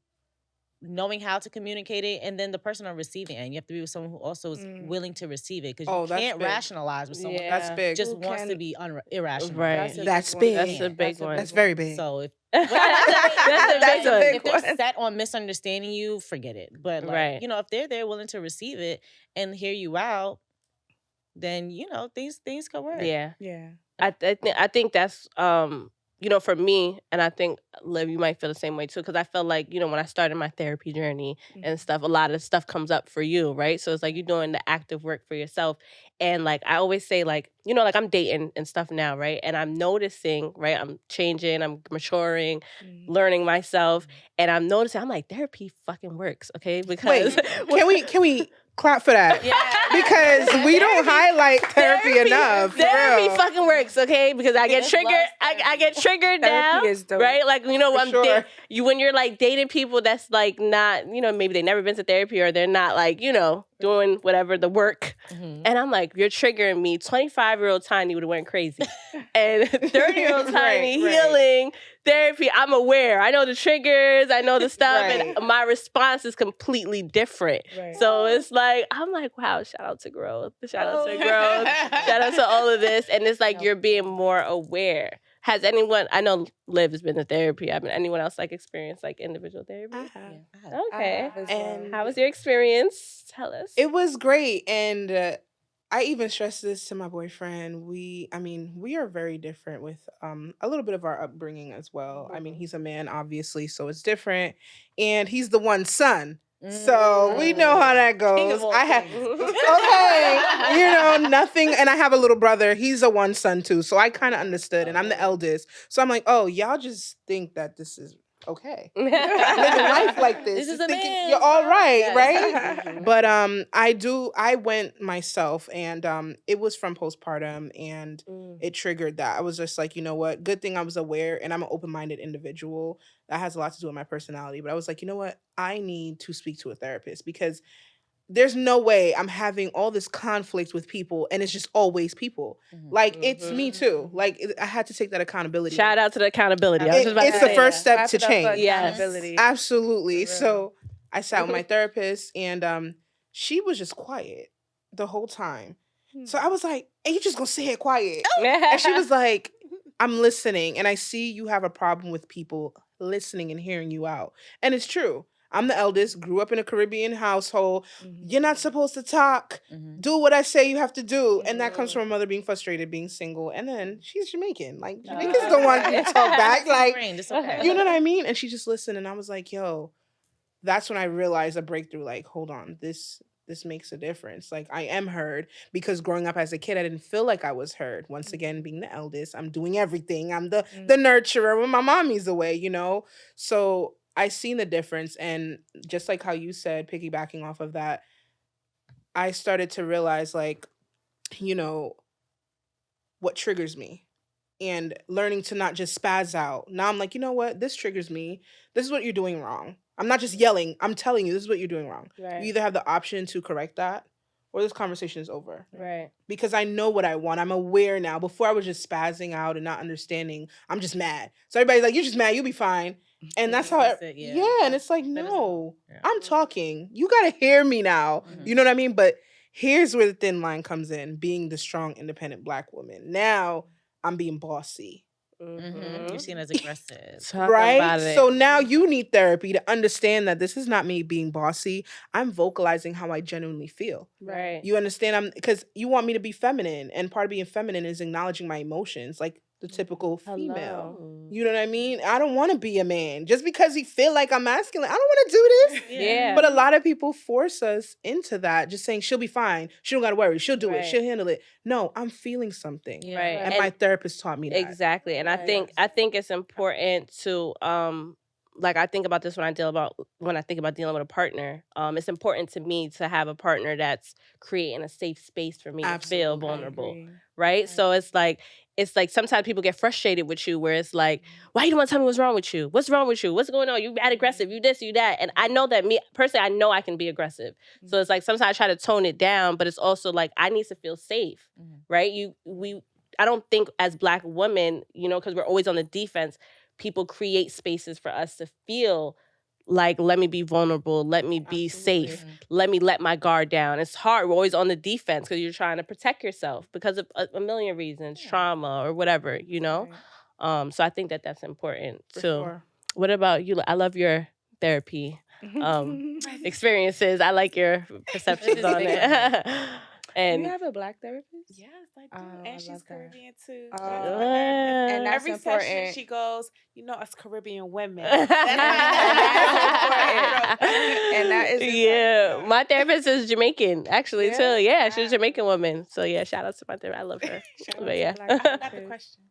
knowing how to communicate it, and then the person on receiving end. You have to be with someone who also is willing to receive it, because you can't rationalize with someone that's big. just wants to be irrational. Right. That's big. That's a big one. That's very big. So if that's a big if they're set on misunderstanding you, forget it. But if they're there willing to receive it and hear you out, then things could work. Yeah. Yeah. I think that's for me, and I think, Liv, you might feel the same way too, because I felt like, when I started my therapy journey and stuff, a lot of stuff comes up for you, right? So it's like you're doing the active work for yourself. And like I always say, like, like I'm dating and stuff now, right? And I'm noticing, right? I'm changing, I'm maturing, learning myself, and I'm noticing, I'm like, therapy fucking works, okay? Because can we clap for that? Yeah. Because we don't highlight therapy enough. Therapy fucking works, okay? Because I get triggered. I get triggered now, right? Like, when you're like dating people that's like not, maybe they never been to therapy, or they're not like, doing whatever the work. And I'm like, you're triggering me. 25-year-old Tiny would have went crazy. And 30-year-old Tiny healing therapy, I'm aware. I know the triggers. I know the stuff. And my response is completely different. Right. So it's like, I'm like, wow, shout out to growth. Shout out to growth. Shout out to all of this. And it's like, you're being more aware. Has anyone, I know Liv has been to therapy. Anyone else like experienced like individual therapy? I have. Okay. And how was your experience? Tell us. It was great. And I even stressed this to my boyfriend. We are very different with a little bit of our upbringing as well. I mean, he's a man, obviously, so it's different. And he's the one son. So we know how that goes. I have nothing, and I have a little brother. He's a one son too, so I kind of understood, and I'm the eldest. So I'm like, oh, y'all just think that this is okay, living life like this. This is a man. You're all right, right? But I went myself, and it was from postpartum, and it triggered that. I was just like, you know what? Good thing I was aware, and I'm an open-minded individual. That has a lot to do with my personality. But I was like, you know what? I need to speak to a therapist, because there's no way I'm having all this conflict with people, and it's just always people. Like, it's me too. Like, I had to take that accountability. Shout out to the accountability. It's the first step to change. Yes, absolutely. So I sat with my therapist, and she was just quiet the whole time. So I was like, "Hey, you just gonna sit here quiet?" And she was like, "I'm listening, and I see you have a problem with people listening and hearing you out." And it's true. I'm the eldest, grew up in a Caribbean household. You're not supposed to talk. Do what I say you have to do. And that comes from a mother being frustrated, being single. And then she's Jamaican. Like, Jamaicans don't want you to talk back. Like, you know what I mean? And she just listened. And I was like, yo, that's when I realized a breakthrough, like, hold on, this makes a difference. Like, I am heard, because growing up as a kid, I didn't feel like I was heard. Once again, being the eldest, I'm doing everything. I'm the nurturer when my mommy's away, you know? So I seen the difference. And just like how you said, piggybacking off of that, I started to realize, like, you know, what triggers me, and learning to not just spaz out. Now I'm like, you know what? This triggers me. This is what you're doing wrong. I'm not just yelling. I'm telling you, this is what you're doing wrong. Right. You either have the option to correct that, or this conversation is over. Right. Because I know what I want. I'm aware now. Before I was just spazzing out and not understanding. I'm just mad. So everybody's like, you're just mad. You'll be fine. And that's how and it's like, no, I'm talking. You got to hear me now. You know what I mean? But here's where the thin line comes in, being the strong, independent Black woman. Now I'm being bossy. You're seen as aggressive. Right? So now you need therapy to understand that this is not me being bossy. I'm vocalizing how I genuinely feel. Right. You understand? Because you want me to be feminine, and part of being feminine is acknowledging my emotions, like the typical female. You know what I mean? I don't want to be a man just because he feel like I'm masculine. I don't want to do this. Yeah. But a lot of people force us into that, just saying she'll be fine. She don't got to worry. She'll do it. She'll handle it. No, I'm feeling something. Right. And my therapist taught me that. Exactly. And I think it's important to like, I think about this when I think about dealing with a partner. It's important to me to have a partner that's creating a safe space for me to feel vulnerable. Right? So it's like sometimes people get frustrated with you, where it's like, why you don't want to tell me what's wrong with you? What's wrong with you? What's going on? You bad aggressive, you this, you that. And I know that me personally, I know I can be aggressive. So it's like sometimes I try to tone it down, but it's also like I need to feel safe. Right? I don't think as Black women, you know, because we're always on the defense, people create spaces for us to feel like, let me be vulnerable, let me be safe, let me let my guard down. It's hard. We're always on the defense because you're trying to protect yourself because of a million reasons, trauma or whatever, you know? So I think that that's important too. Sure. What about you? I love your therapy experiences. I like your perceptions on it. And you have a Black therapist? Yes, I do. And she's Caribbean too. And that's every important. session she goes, you know, us Caribbean women. And that is my therapist is Jamaican, actually, too. Yeah, she's a Jamaican woman. So yeah, shout out to my therapist. I love her. But yeah. I got the question.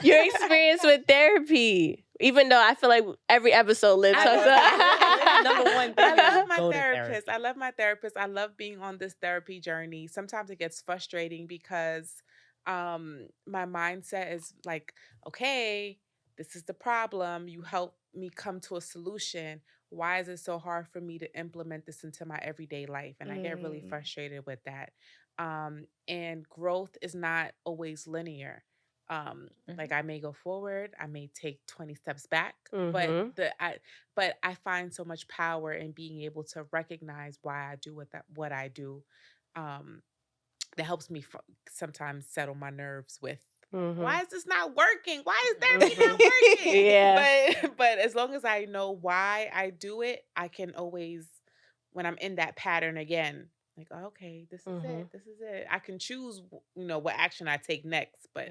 Your experience with therapy. Even though I feel like every episode Liv talks about. Number one thing. I love my therapist. I love my therapist. I love being on this therapy journey. Sometimes it gets frustrating because my mindset is like, okay, this is the problem. You help me come to a solution. Why is it so hard for me to implement this into my everyday life? And I get really frustrated with that. And growth is not always linear. Like I may go forward, I may take 20 steps back, but I find so much power in being able to recognize why I do what I do. That helps me sometimes settle my nerves with why is this not working? Why is therapy not working? But as long as I know why I do it, I can always, when I'm in that pattern again, like, okay, this is it. This is it. I can choose, you know, what action I take next, but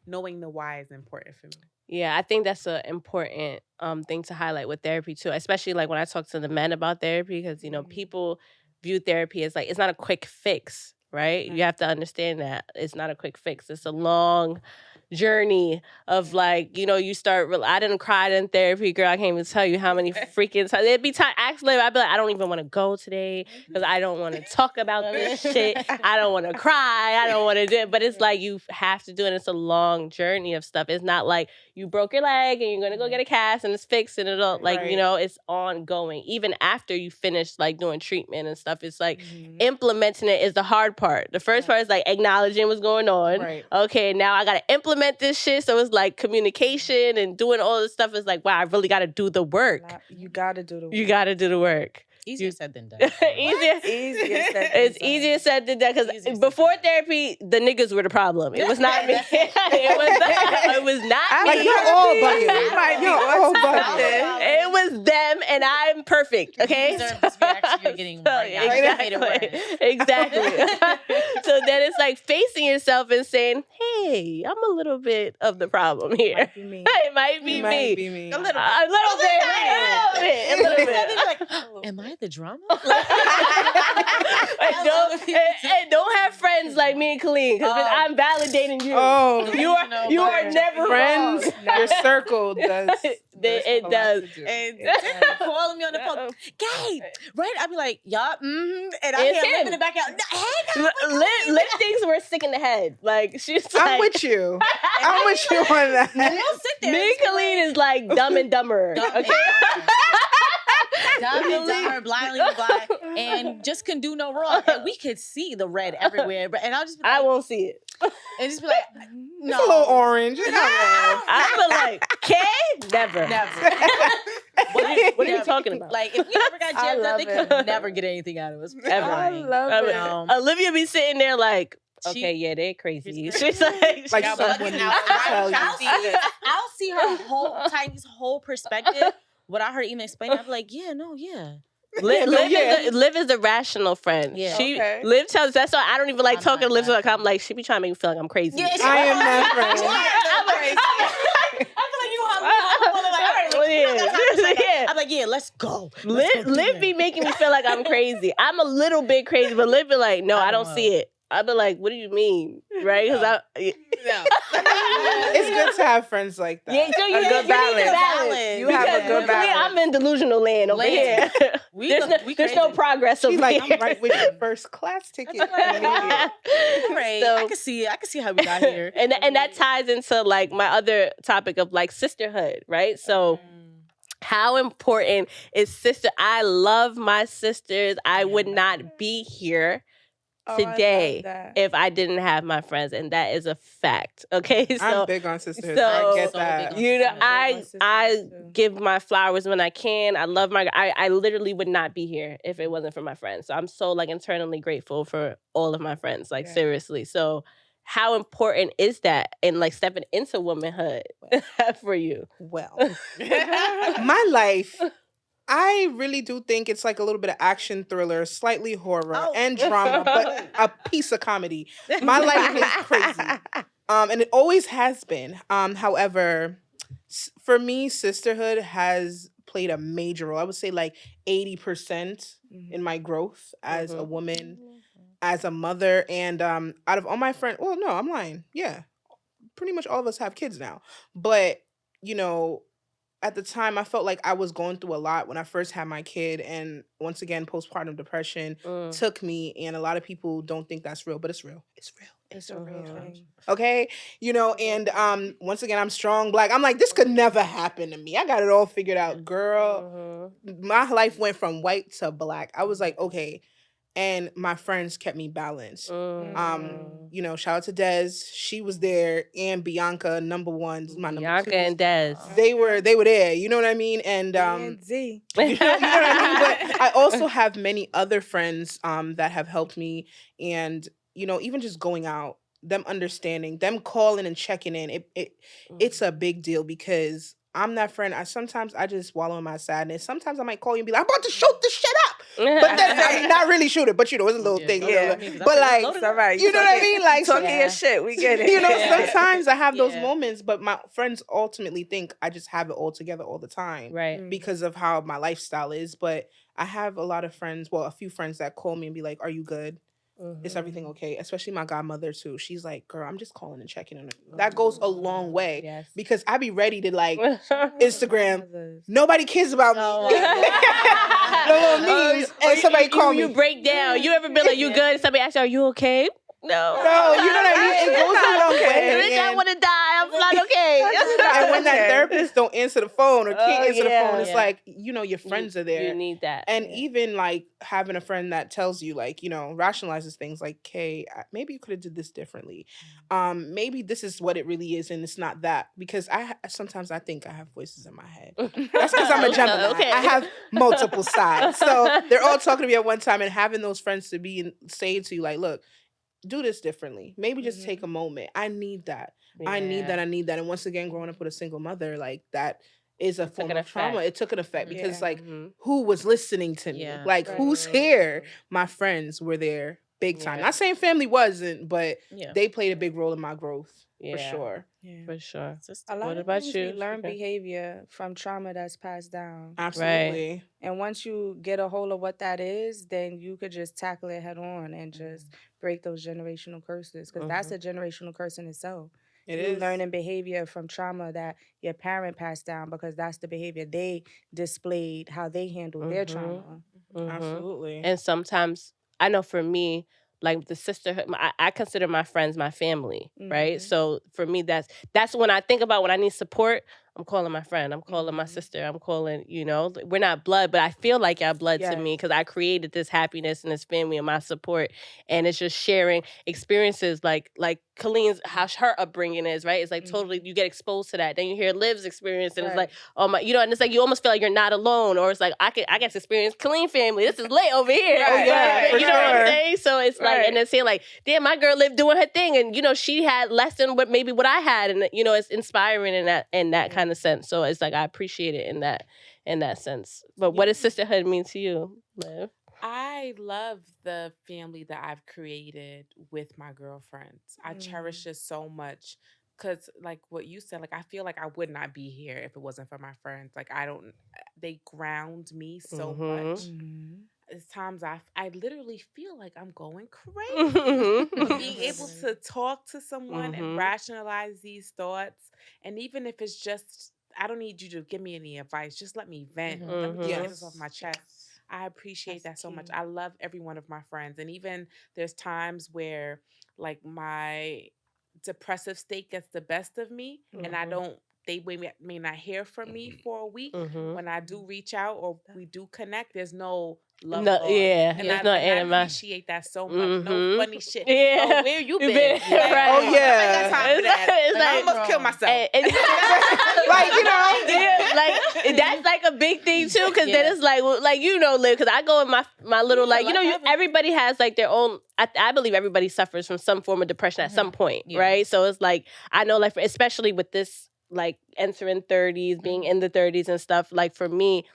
knowing the why is important for me. Yeah, I think that's an important thing to highlight with therapy too, especially like when I talk to the men about therapy, because, you know, people view therapy as like, it's not a quick fix, right? You have to understand that it's not a quick fix. It's a long journey of like, you know, you start, I didn't cry in therapy, girl. I can't even tell you how many freaking times. It'd be time, actually, I'd be like, I don't even want to go today because I don't want to talk about this shit. I don't want to cry. I don't want to do it. But it's like, you have to do it. It's a long journey of stuff. It's not like you broke your leg and you're going to go get a cast and it's fixed and it'll, like, you know, it's ongoing. Even after you finish like doing treatment and stuff, it's like implementing it is the hard part. The first part is like acknowledging what's going on. Okay, now I got to implement this shit. So it's like communication and doing all this stuff is like, wow, I really got to do the work. You got to do the work. You got to do the work. Easier said than done. It's easier said than done because before therapy, the niggas were the problem. It was not me. It was not me. You're all bugging. You're all bugging. It was them, and I'm perfect. Okay, You're getting exactly. So then it's like facing yourself and saying, "Hey, I'm a little bit of the problem here. Might be me. It might be Might me. be me. A little bit. A little bit. Like, am I the drama? And don't have friends like me and Colleen, because I'm validating you. Oh, you are never friends. wrong. Your circle does. It does. And calling me on the phone, Gabe, right? I'd be like, yup, and I It's hear him. in the back out. Hey, Liv thinks we're sick in the head. Like, she's like, I'm with you. I'm with you on that. we'll sit there. me and Colleen is like Dumb and Dumber. Okay. Dumb and dumber, blindly blind, and just can do no wrong. And we could see the red everywhere. And I'll just be like, I won't see it. and just be like, no. It's a little orange. It's not red. I feel like, K? Never. What are you talking about? Like, if we never got jammed up, they love could never get anything out of us. Ever. I love I it. mean, Olivia be sitting there like, okay, yeah, they're crazy. She's like Like Yeah, someone but needs to tell you. I'll see her Tiny's whole perspective without her even explaining. I'm like, yeah. Liv is the rational friend. Yeah. Okay. Liv tells, that's why I don't even like I'm talking to not Liv. Like, I'm like, she be trying to make me feel like I'm crazy. Yeah, I am that friend. I feel like you I'm like, yeah, let's go. Liv be making me feel like I'm crazy. I'm a little bit crazy, but Liv be like, no, I don't see it. I be like, what do you mean? Right? Because It's good to have friends like that. yeah, so you A good balance. You have a good balance. I'm in delusional land over here. There's no progress over She's like, here. I'm right with your first class ticket. Right. So- I can see it. I can see how we got here. and that ties into like my other topic of like sisterhood, right? So how important is sister? I love my sisters. I would not be here today if I didn't have my friends, and that is a fact. Okay, I'm big on sisterhood. so- I get so that. big you know, my sisters I too. give my flowers when I can. I love I literally would not be here if it wasn't for my friends. So I'm so like internally grateful for all of my friends. Like Yeah. seriously. So how important is that in like stepping into womanhood for you? Well, my life, I really do think it's like a little bit of action thriller, slightly horror and drama, but a piece of comedy. My life is crazy. And it always has been. However, for me, sisterhood has played a major role. I would say like 80% in my growth as a woman, as a mother, and out of all my friends, well, no, I'm lying. Yeah, pretty much all of us have kids now. But, you know, at the time, I felt like I was going through a lot when I first had my kid. And once again, postpartum depression took me. And a lot of people don't think that's real, but it's real. It's real. It's a real thing. Okay? You know, and once again, I'm strong Black. I'm like, this could never happen to me. I got it all figured out. Girl, my life went from white to Black. I was like, okay. And my friends kept me balanced. You know, shout out to Des. She was there, and Bianca, number ones, my number Bianca two. and Des. They were there. You know what I mean? And Z. you know what I mean? But I also have many other friends that have helped me, and you know, even just going out, them understanding, them calling and checking in. It's a big deal because I'm that friend. Sometimes I just wallow in my sadness. Sometimes I might call you and be like, I'm about to shoot this shit up. But then I'm not really shooting, but you know, it's a little thing. Yeah. But like, It's all right. you know what I mean? Like, Talking your shit. We get it. you know, sometimes I have those moments, but my friends ultimately think I just have it all together all the time. Right. Because of how my lifestyle is. But I have a lot of friends, well, a few friends that call me and be like, are you good? Is everything okay? Especially my godmother too. She's like, girl, I'm just calling and checking on her. That goes a long way. Yes. Because I be ready to like Instagram. Nobody cares about me. The little memes, and somebody call me. You break down. You ever been like, you good? Somebody asks you, are you okay? No, you know what I mean? It goes a long way. Bitch, I want to die. I'm not okay. And when that therapist don't answer the phone or can't answer the phone, it's Yeah. like, you know, your friends are there. You need that. And even like having a friend that tells you, like, you know, rationalizes things like, okay, maybe you could have did this differently. Maybe this is what it really is and it's not that. Because sometimes I think I have voices in my head. That's because I'm a Gemini. Okay. I have multiple sides. So they're all talking to me at one time, and having those friends to be say to you, like, look, do this differently. Maybe just take a moment. I need that. I need that. And once again, growing up with a single mother, like that is a form of trauma. It took an effect because like who was listening to me? Yeah. Like who's here? My friends were there big time. Not saying family wasn't, but they played a big role in my growth for sure. Yeah. For sure. A lot of times we learn behavior from trauma that's passed down. Absolutely. Right. And once you get a hold of what that is, then you could just tackle it head on and just break those generational curses, because that's a generational curse in itself. You learning behavior from trauma that your parent passed down, because that's the behavior they displayed, how they handled their trauma. Absolutely. And sometimes, I know for me, like the sisterhood, I consider my friends my family, right? So for me, that's when I think about when I need support, I'm calling my friend, I'm calling my sister, I'm calling, we're not blood, but I feel like y'all blood to me because I created this happiness and this family and my support. And it's just sharing experiences like Colleen's, how her upbringing is, right? It's like totally, you get exposed to that. Then you hear Liv's experience and it's like, oh my, and it's like, you almost feel like you're not alone, or it's like, I get to experience Colleen family. This is lit over here. Right, you know what I'm saying? So it's like, and then saying like, damn, my girl lived doing her thing. And, she had less than what I had. And, it's inspiring in that kind of sense. So it's like, I appreciate it in that sense. But what does sisterhood mean to you, Liv? I love the family that I've created with my girlfriends. I cherish it so much because, like what you said, like I feel like I would not be here if it wasn't for my friends. Like they ground me so much. There's times I literally feel like I'm going crazy. But being able to talk to someone and rationalize these thoughts, and even if it's just, I don't need you to give me any advice, just let me vent. Let me get this off my chest. I appreciate that so much. I love every one of my friends. And even there's times where like my depressive state gets the best of me and they may not hear from me for a week. When I do reach out or we do connect, there's no love lost. And I appreciate that so much. No funny shit. Oh, where you been? Right. Oh yeah. I got time for that. It's I almost killed myself. Like that's like a big thing too, because then it's like Liv, because I go in my little everybody has like their own. I believe everybody suffers from some form of depression at some point, right? So it's like I know, like especially with this, like entering 30s, being in the 30s and stuff. Like for me,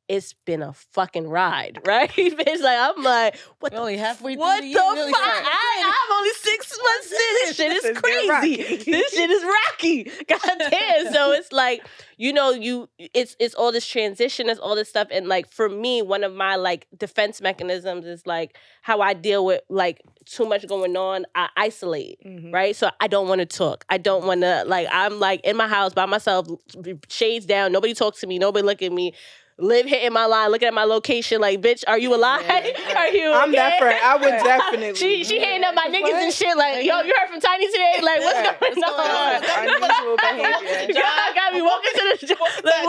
it's been a fucking ride, right? It's like I'm like, what? Only halfway through what the the year, really fuck? I'm only 6 months in. This shit is crazy. This shit is rocky. God damn. So it's like, it's all this transition, it's all this stuff. And like for me, one of my like defense mechanisms is like how I deal with like too much going on. I isolate, right? So I don't want to talk. I don't want to, like, I'm like in my house by myself, shades down. Nobody talks to me. Nobody look at me. Liv hitting my line, looking at my location, like, bitch, are you alive? Are you okay? I'm that friend. I would definitely. She hitting up my niggas and shit, like, yo, you heard from Tiny today? Like, what's going on? Unusual behavior. Y'all got me walking to the job. Like,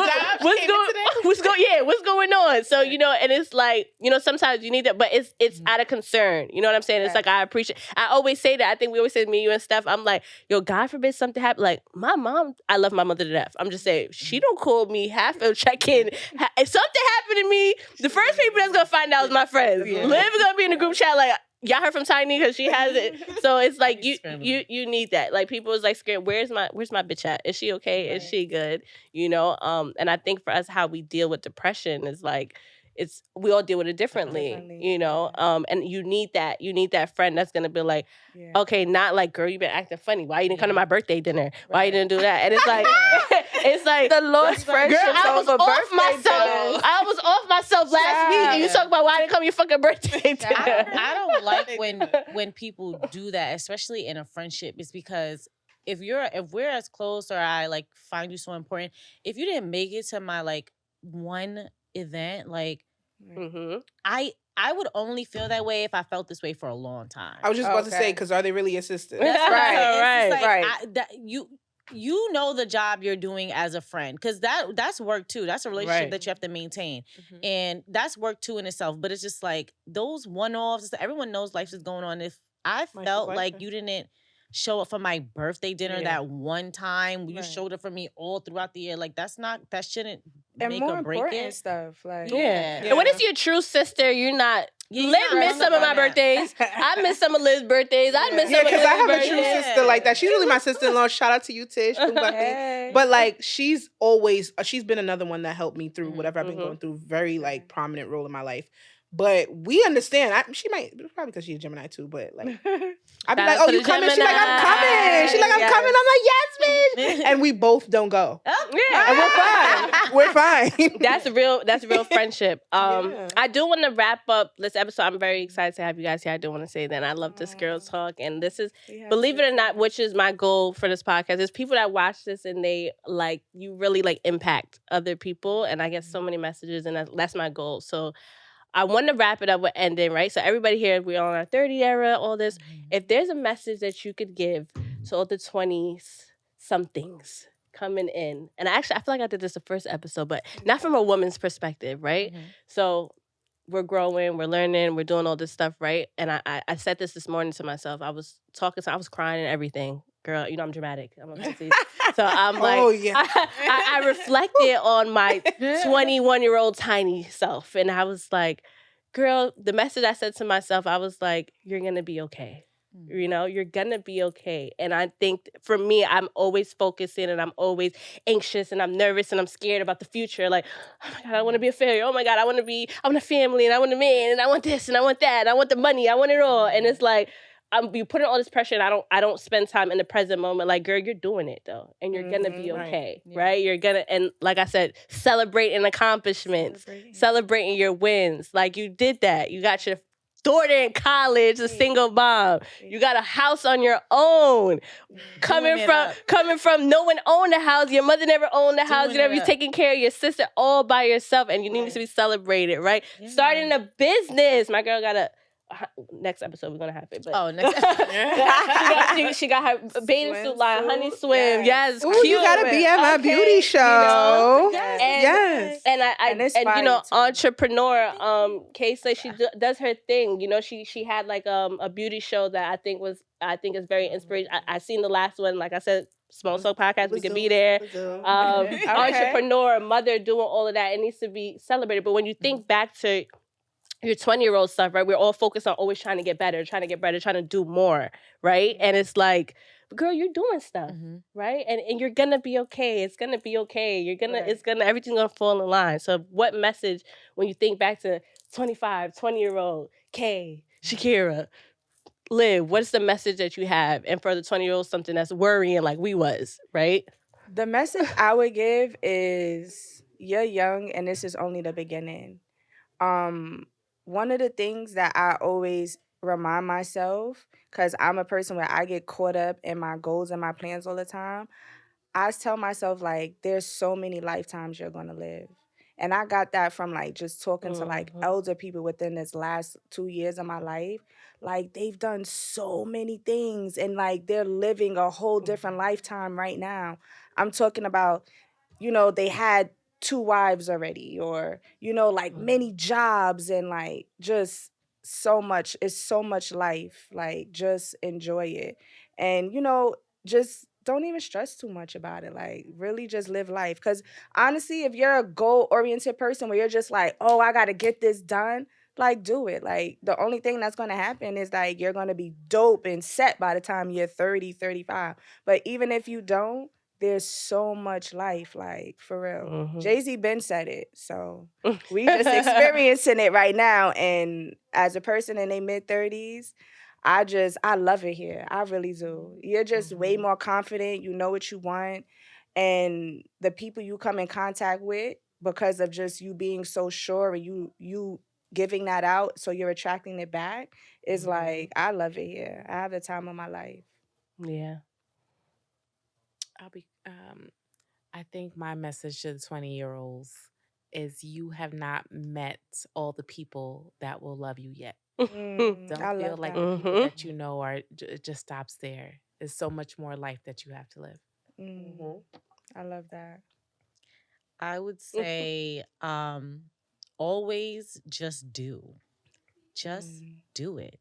what's going on? So, and it's like, sometimes you need that, but it's out of concern. You know what I'm saying? It's like, I appreciate, I always say that. I think we always say, me, you and Steph, I'm like, yo, God forbid something happen. Like, my mom, I love my mother to death. I'm just saying, she don't call me half a check-in. If something happened to me, the first people that's gonna find out is my friends. Liv is gonna be in the group chat like, y'all heard from Tiny because she has it. So it's like you need that. Like people is like scared. Where's my bitch at? Is she okay? Right. Is she good? And I think for us, how we deal with depression is like, we all deal with it differently. And you need that friend that's gonna be like, okay, not like, girl, you been acting funny. Why you didn't come to my birthday dinner? Why you didn't do that? And it's like, it's like the lost friendships over birthday dinners. I was off myself last week, and you talk about why I didn't come to your fucking birthday dinner. I don't like when people do that, especially in a friendship. It's because if we're as close, or I like find you so important, if you didn't make it to my like one event, like I would only feel that way if I felt this way for a long time. I was just about to say, because are they really your sisters? That's right. You know the job you're doing as a friend, because that's work too. That's a relationship that you have to maintain, and that's work too in itself. But it's just like those one-offs. Everyone knows life is going on. If I felt like you didn't show up for my birthday dinner that one time, you showed up for me all throughout the year, like that shouldn't make or break it. Stuff like And when it's your true sister, you're not. Liv missed some of my birthdays. I missed some of Liv's birthdays. I missed some of Liv's birthdays. because I have a true sister like that. She's really my sister-in-law. Shout out to you, Tish. But like, she's been another one that helped me through whatever I've been going through. Very like prominent role in my life. But we understand. She might probably because she's a Gemini too. But like, I'd be Shout like, out "Oh, to you the coming?" She's like, "I'm coming." She's like, "I'm Geminis. coming." I'm like, "Yes, bitch." And we both don't go. Yeah. And we're fine. We're fine. That's real friendship. Yeah. I do want to wrap up this episode. I'm very excited to have you guys here. I do want to say that I love this girl talk, and this is, believe it or not, which is my goal for this podcast. There's people that watch this and they like, you really like impact other people, and I get so many messages, and that's my goal. So I want to wrap it up with ending, right? So everybody here, we're on our 30 era, all this. If there's a message that you could give to all the 20s somethings coming in, and I feel like I did this the first episode, but not from a woman's perspective, right? So we're growing, we're learning, we're doing all this stuff, right? And I said this morning to myself. I was crying and everything. Girl, you know I'm dramatic. I'm a Pisces. So I'm like, Oh, yeah. I reflected on my 21-year-old tiny self. And I was like, girl, the message I said to myself, I was like, you're going to be okay. You know, you're going to be okay. And I think for me, I'm always focusing and I'm always anxious and I'm nervous and I'm scared about the future. Like, oh my God, I want to be a failure. Oh my God, I want a family and I want a man and I want this and I want that. And I want the money. I want it all. And it's like, you put in all this pressure and I don't spend time in the present moment. Like, girl, you're doing it though. And you're going to be okay, right? You're going to, and like I said, celebrating accomplishments, celebrating your wins. Like you did that. You got your daughter in college, a single mom. You got a house on your own. Coming from no one owned a house. Your mother never owned a house. You taking care of your sister all by yourself, and you need to be celebrated, right? Yeah. Starting a business. My girl got next episode we're gonna have it. But next episode. she got her bathing suit line, honey swim. Yes, ooh, you gotta be at my beauty show. You know? Yes. And I you know, entrepreneur. Kay says she does her thing. You know, she had like a beauty show that I think is very inspirational. I seen the last one. Like I said, Small Soul Podcast. We can be there. Entrepreneur, mother, doing all of that. It needs to be celebrated. But when you think back to your 20-year-old stuff, right? We're all focused on always trying to get better, trying to do more, right? And it's like, girl, you're doing stuff, right? And you're gonna be okay. It's gonna be okay. Everything's gonna fall in line. So what message, when you think back to 20-year-old Kay, Shakira, Liv, what's the message that you have? And for the 20-year-old, something that's worrying like we was, right? The message I would give is, you're young and this is only the beginning. One of the things that I always remind myself, because I'm a person where I get caught up in my goals and my plans all the time, I tell myself, like, there's so many lifetimes you're going to live. And I got that from, like, just talking to, like, elder people within this last 2 years of my life. Like, they've done so many things, and, like, they're living a whole different lifetime right now. I'm talking about, you know, they had 2 wives already, or, you know, like many jobs, and like just so much. It's so much life. Like, just enjoy it. And, you know, just don't even stress too much about it. Like, really just live life. Because honestly, if you're a goal-oriented person where you're just like, oh, I got to get this done, like, do it. Like, the only thing that's going to happen is, like, you're going to be dope and set by the time you're 30, 35. But even if you don't, there's so much life, like, for real. Jay-Z Ben said it, so we just experiencing it right now. And as a person in their mid-30s, I love it here. I really do. You're just way more confident. You know what you want. And the people you come in contact with, because of just you being so sure and you giving that out, so you're attracting it back, is like, I love it here. I have the time of my life. Yeah. I think my message to the 20-year-olds is, you have not met all the people that will love you yet. Don't feel like the people that you know are, it just stops there. There's so much more life that you have to live. I love that. I would say always just do. Just do it.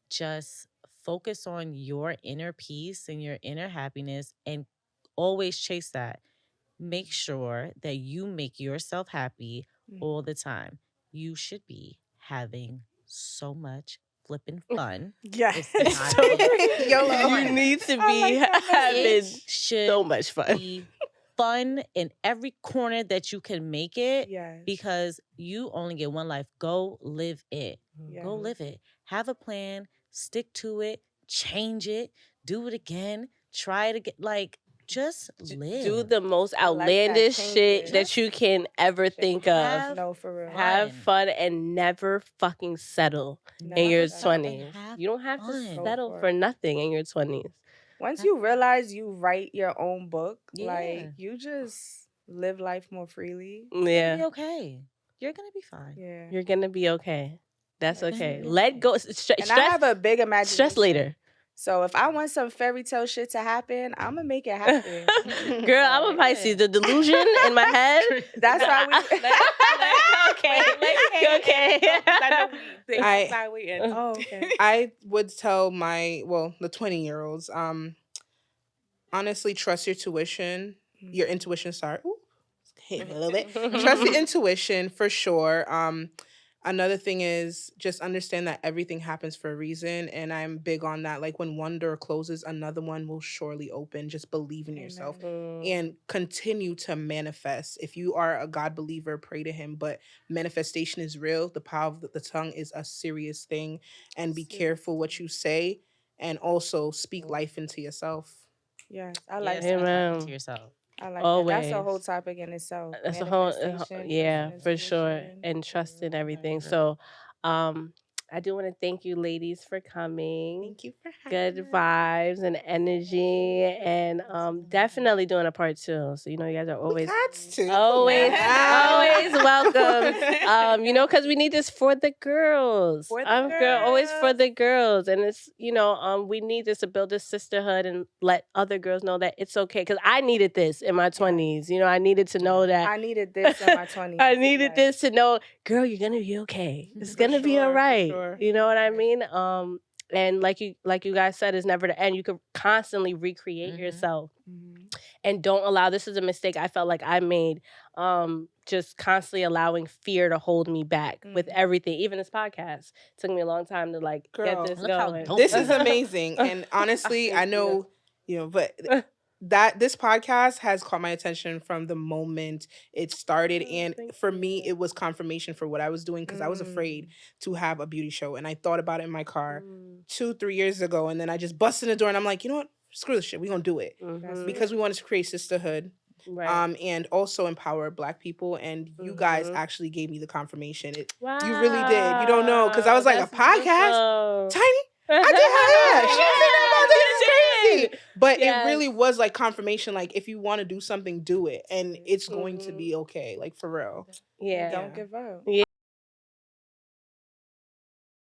Just focus on your inner peace and your inner happiness, and always chase that. Make sure that you make yourself happy all the time. You should be having so much flipping fun. Yes. You need to be having so much fun. fun in every corner that you can make it. Yes. Because you only get one life. Go live it. Yeah. Go live it. Have a plan. Stick to it. Change it. Do it again. Try it again. Like, just live. Do the most I like that. outlandish Change shit it. that you can ever think of. No, for real. Have fun and never fucking settle in your 20s. You don't have to settle for nothing in your 20s. Once you realize you write your own book, Yeah. like, you just live life more freely. Yeah. Be okay. You're gonna be fine. Yeah. You're gonna be okay. That's okay. Yeah. Let go. And I have a big imagination. Stress later. So if I want some fairy tale shit to happen, I'm gonna make it happen. Girl, I'm a Pisces. The delusion in my head. That's why we. Okay. I would tell the 20-year-olds, honestly, trust your tuition, your intuition. Sorry, ooh, hit me a little bit. Trust your intuition for sure. Another thing is just understand that everything happens for a reason, and I'm big on that. Like, when one door closes, another one will surely open. Just believe in yourself and continue to manifest. If you are a God believer, pray to him, but manifestation is real. The power of the tongue is a serious thing, and be careful what you say, and also speak life into yourself. Yes, I like that. Amen. To yourself. I like Always. that. That's a whole topic in itself. That's a whole, Manifestation, yeah, trust for and sure. intuition. And trust in everything. So, I do want to thank you ladies for coming. Thank you for having Good vibes and energy, and definitely doing a part 2. So, you know, you guys are always always welcome. You know, because we need this for the girls. Always for the girls. And it's, you know, we need this to build this sisterhood and let other girls know that it's okay. Because I needed this in my 20s. You know, I needed to know that. I needed this in my 20s. I needed this to know, girl, you're gonna be okay. It's gonna be all right. You know what I mean? And like you guys said, it's never the end. You could constantly recreate yourself. And don't allow, this is a mistake I felt like I made, just constantly allowing fear to hold me back with everything. Even this podcast took me a long time to get this going. This is amazing. And honestly, I know, but this podcast has caught my attention from the moment it started. And for me, it was confirmation for what I was doing, because I was afraid to have a beauty show. And I thought about it in my car 2-3 years ago. And then I just busted in the door and I'm like, you know what? Screw this shit. We're going to do it. Because we wanted to create sisterhood. Right. And also empower Black people. And you guys actually gave me the confirmation. You really did. You don't know. Because I was like, a podcast? Tiny? I did. She didn't know. This is crazy. But it really was like confirmation. Like, if you want to do something, do it. And it's going to be okay. Like, for real. Yeah. Don't give up. Yeah.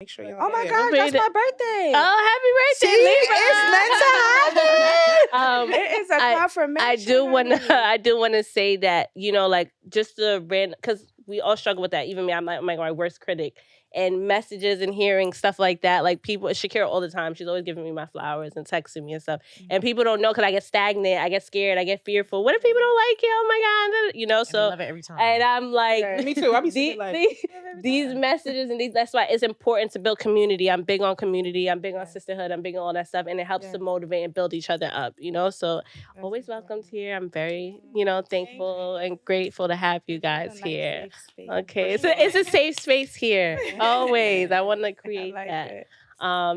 Make sure y'all. Oh my God, that's my birthday. Oh, happy birthday, Libra. It's meant to happen. It is a confirmation. I do want to say that, you know, like, just the random, because we all struggle with that. Even me, I'm like my worst critic. And messages and hearing stuff like that. Like, people, Shakira all the time, she's always giving me my flowers and texting me and stuff. And people don't know, because I get stagnant, I get scared, I get fearful. What if people don't like it? Oh my God. You know, so. I love it every time. And I'm like. Me too. I be these messages and that's why it's important to build community. I'm big on community. I'm big on sisterhood. I'm big on all that stuff. And it helps to motivate and build each other up, you know? So always welcomed here. I'm very, thankful and grateful to have you guys here. Okay. It's a safe space here. Always. I want to create that.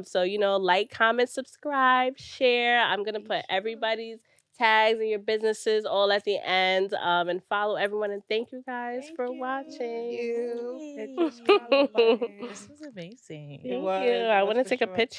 So, like, comment, subscribe, share. I'm going to put everybody's tags and your businesses all at the end, and follow everyone. And thank you guys for watching. This was amazing. Thank you. I want to take a picture.